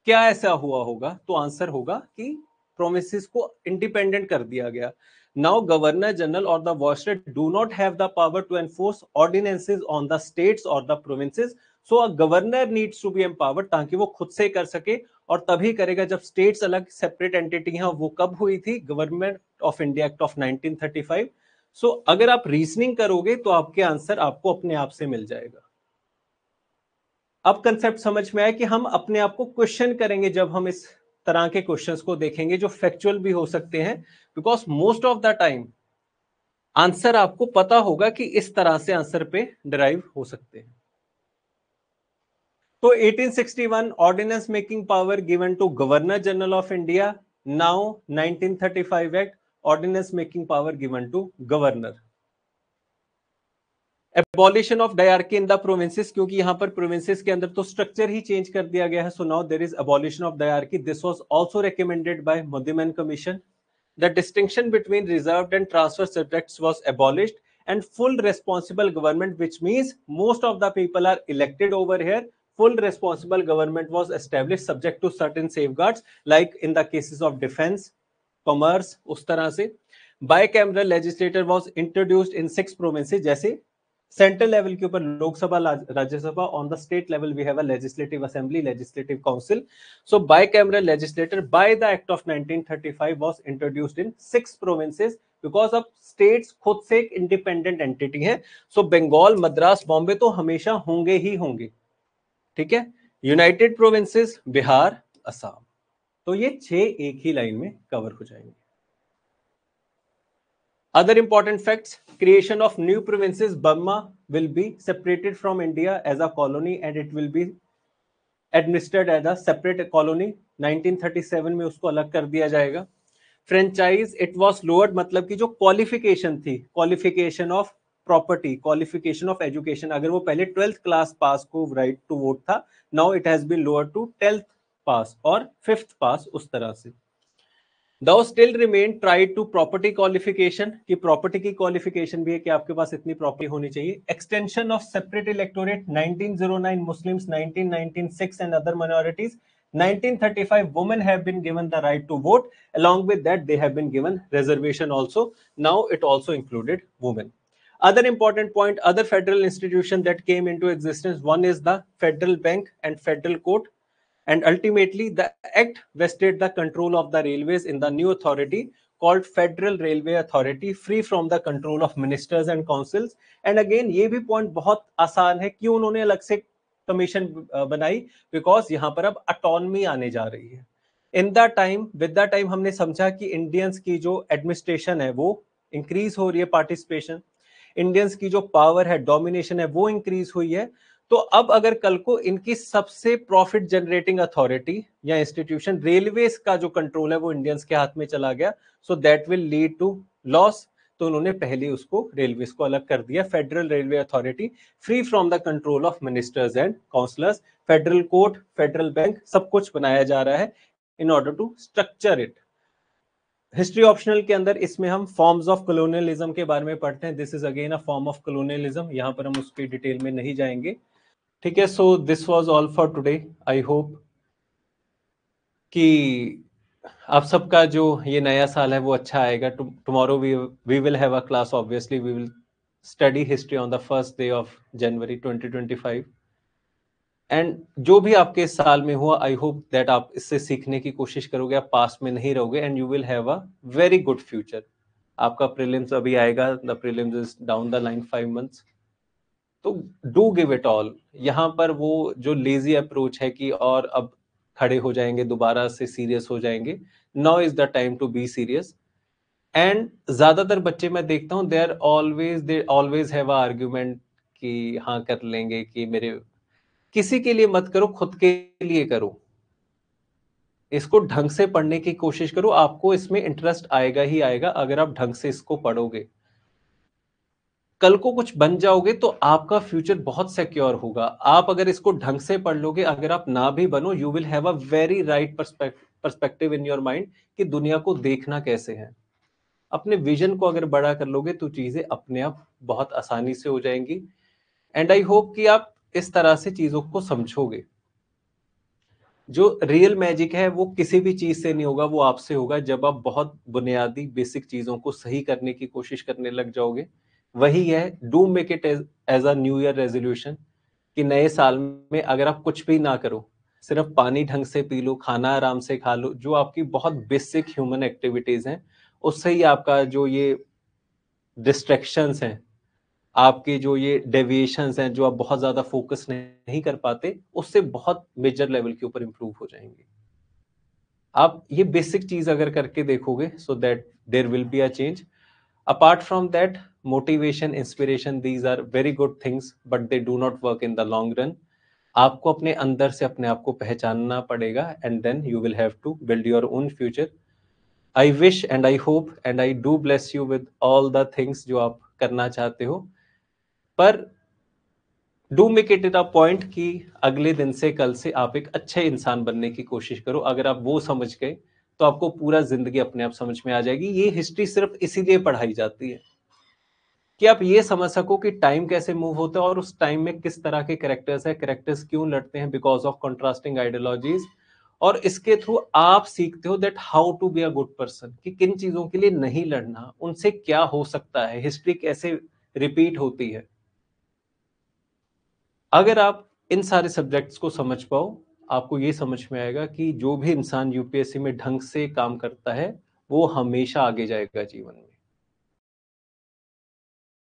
क्या ऐसा हुआ होगा? तो आंसर होगा कि प्रोविंसेस को इंडिपेंडेंट कर दिया गया। नाउ गवर्नर जनरल और the viceroy do not have the power to enforce ordinances on the states और the provinces, so a governor needs to be empowered, ताकि वो खुद से कर सके, और तभी करेगा जब स्टेट्स अलग सेपरेट एंटिटी हैं। वो कब हुई थी? Government of India act of 1935। सो अगर आप रीजनिंग करोगे तो आपके आंसर आपको अपने आप से मिल जाएगा। अब कंसेप्ट समझ में आया कि हम अपने आप को क्वेश्चन करेंगे जब हम इस तरह के क्वेश्चंस को देखेंगे जो फैक्चुअल भी हो सकते हैं, because most of the time answer आपको पता होगा कि इस तरह से आंसर पे डिराइव हो सकते हैं। तो 1861 ordinance making power given to governor general of India. Now 1935 act ordinance making power given to governor. Abolition of diarchy in the provinces, क्योंकि यहां पर प्रोविंसेस के अंदर तो स्ट्रक्चर ही चेंज कर दिया गया है। So now there is abolition of diarchy. This was also recommended by Muddiman commission. The distinction between reserved and transfer subjects was abolished and full responsible government, which means most of the people are elected over here, full responsible government was established subject to certain safeguards like in the cases of defense, commerce, उस तरह से। bicameral legislature was introduced in 6 provinces, जैसे central level के ऊपर Lok Sabha, Rajya Sabha, on the state level we have a legislative assembly, legislative council. So bicameral legislator by the act of 1935 was introduced in 6 provinces, because अब स्टेट्स खुद से एक independent entity है। सो बंगाल, मद्रास, बॉम्बे तो हमेशा होंगे ही होंगे, ठीक है। यूनाइटेड प्रोविंसेस, बिहार, असम, तो ये 6 एक ही लाइन में कवर हो जाएंगे। Other important facts: creation of new provinces. Burma will be separated from India as a colony and it will be administered as a separate colony। 1937 में उसको अलग कर दिया जाएगा। फ्रेंचाइज, इट वाज लोअर्ड, मतलब कि जो क्वालिफिकेशन थी, qualification of property, qualification of education, अगर वो पहले 12th क्लास पास को राइट टू वोट था, now it has been lowered to 10th pass और 5th पास, उस तरह से। Thou still remain tried to property qualification, कि प्रॉपर्टी की क्वालिफिकेशन भी है कि आपके पास इतनी प्रॉपर्टी होनी चाहिए। Extension of separate electorate, 1909 Muslims, 1919 Sikhs and other minorities, 1935 women have been given the right to vote, along with that they have been given reservation also, now it also included women। Other important point, other federal institution that came into existence, one is the Federal Bank and Federal Court, and ultimately the act vested the control of the railways in the new authority called Federal Railway Authority, free from the control of ministers and councils। and again ये भी point बहुत आसान है, क्यों उन्होंने अलग से commission बनाई, बिकॉज यहां पर अब अटोनमी आने जा रही है। In the time, with the time हमने समझा कि इंडियंस की जो एडमिनिस्ट्रेशन है वो इंक्रीज हो रही है, पार्टिसिपेशन, इंडियंस की जो पावर है, डोमिनेशन है, वो इंक्रीज हुई है। तो अब अगर कल को इनकी सबसे प्रॉफिट जनरेटिंग अथॉरिटी या इंस्टीट्यूशन रेलवेज का जो कंट्रोल है वो इंडियंस के हाथ में चला गया, so that will lead to laws. तो उन्होंने पहले उसको रेलवेज को अलग कर दिया। Federal railway authority free from the control of ministers and councillors, federal court, federal bank, सब कुछ बनाया जा रहा है in order to structure it. History optional के अंदर इसमें हम फॉर्म्स ऑफ कॉलोनियलिज्म के बारे में पढ़ते हैं। This is again a form of colonialism, यहाँ पर हम उसकी डिटेल में नहीं जाएंगे। ठीक है, सो this was all for today. I hope कि आप सबका जो ये नया साल है वो अच्छा आएगा। Tomorrow we will have a class, obviously we will study history on the first day of January 2025। And जो भी आपके साल में हुआ, आई होप दैट आप इससे सीखने की कोशिश करोगे, आप पास्ट में नहीं रहोगे, and you will have a very good future. आपका प्रीलिम्स अभी आएगा, the prelims is down the line 5 months, तो डू गिव इट ऑल। यहाँ पर वो जो लेजी अप्रोच है कि और अब खड़े हो जाएंगे, दोबारा से सीरियस हो जाएंगे, now is the time to be serious. And ज्यादातर बच्चे मैं देखता हूँ they always have a argument कि हाँ कर लेंगे, कि मेरे किसी के लिए मत करो, खुद के लिए करो, इसको ढंग से पढ़ने की कोशिश करो, आपको इसमें इंटरेस्ट आएगा ही आएगा अगर आप ढंग से इसको पढ़ोगे। कल को कुछ बन जाओगे तो आपका फ्यूचर बहुत सिक्योर होगा। आप अगर इसको ढंग से पढ़ लोगे, अगर आप ना भी बनो, you will have a very right perspective in your mind कि दुनिया को देखना कैसे है। अपने विजन को अगर बड़ा कर लोगे तो चीजें अपने आप बहुत आसानी से हो जाएंगी। एंड आई होप कि आप इस तरह से चीजों को समझोगे। जो रियल मैजिक है वो किसी भी चीज से नहीं होगा, वो आपसे होगा जब आप बहुत बुनियादी बेसिक चीजों को सही करने की कोशिश करने लग जाओगे। वही है, do make it as a new year resolution कि नए साल में अगर आप कुछ भी ना करो, सिर्फ पानी ढंग से पी लो, खाना आराम से खा लो, जो आपकी बहुत बेसिक ह्यूमन एक्टिविटीज हैं, उससे ही आपका जो ये डिस्ट्रैक्शंस हैं, आपके जो ये डेविएशंस हैं, जो आप बहुत ज्यादा फोकस नहीं कर पाते, उससे बहुत मेजर लेवल के ऊपर इंप्रूव हो जाएंगे। आप ये बेसिक चीज अगर करके देखोगे, so that there will be a change. Apart from that, motivation, inspiration, these are very good things, but they do not work in the long run. आपको अपने अंदर से अपने आप को पहचानना पड़ेगा, and then you will have to build your own future. I wish and I hope and I do bless you with all the things जो आप करना चाहते हो, पर do make it a point कि अगले दिन से, कल से आप एक अच्छे इंसान बनने की कोशिश करो। अगर आप वो समझ गए तो आपको पूरा जिंदगी अपने आप समझ में आ जाएगी। ये हिस्ट्री सिर्फ इसीलिए पढ़ाई जाती है कि आप ये समझ सको कि टाइम कैसे मूव होता है और उस टाइम में किस तरह के कैरेक्टर्स है, कैरेक्टर्स क्यों लड़ते हैं, बिकॉज ऑफ कॉन्ट्रास्टिंग आइडियोलॉजीज। और इसके थ्रू आप सीखते हो that how to be a good person, कि किन चीजों के लिए नहीं लड़ना, उनसे क्या हो सकता है, हिस्ट्री कैसे रिपीट होती है। अगर आप इन सारे सब्जेक्ट्स को समझ पाओ, आपको ये समझ में आएगा कि जो भी इंसान यूपीएससी में ढंग से काम करता है वो हमेशा आगे जाएगा जीवन में।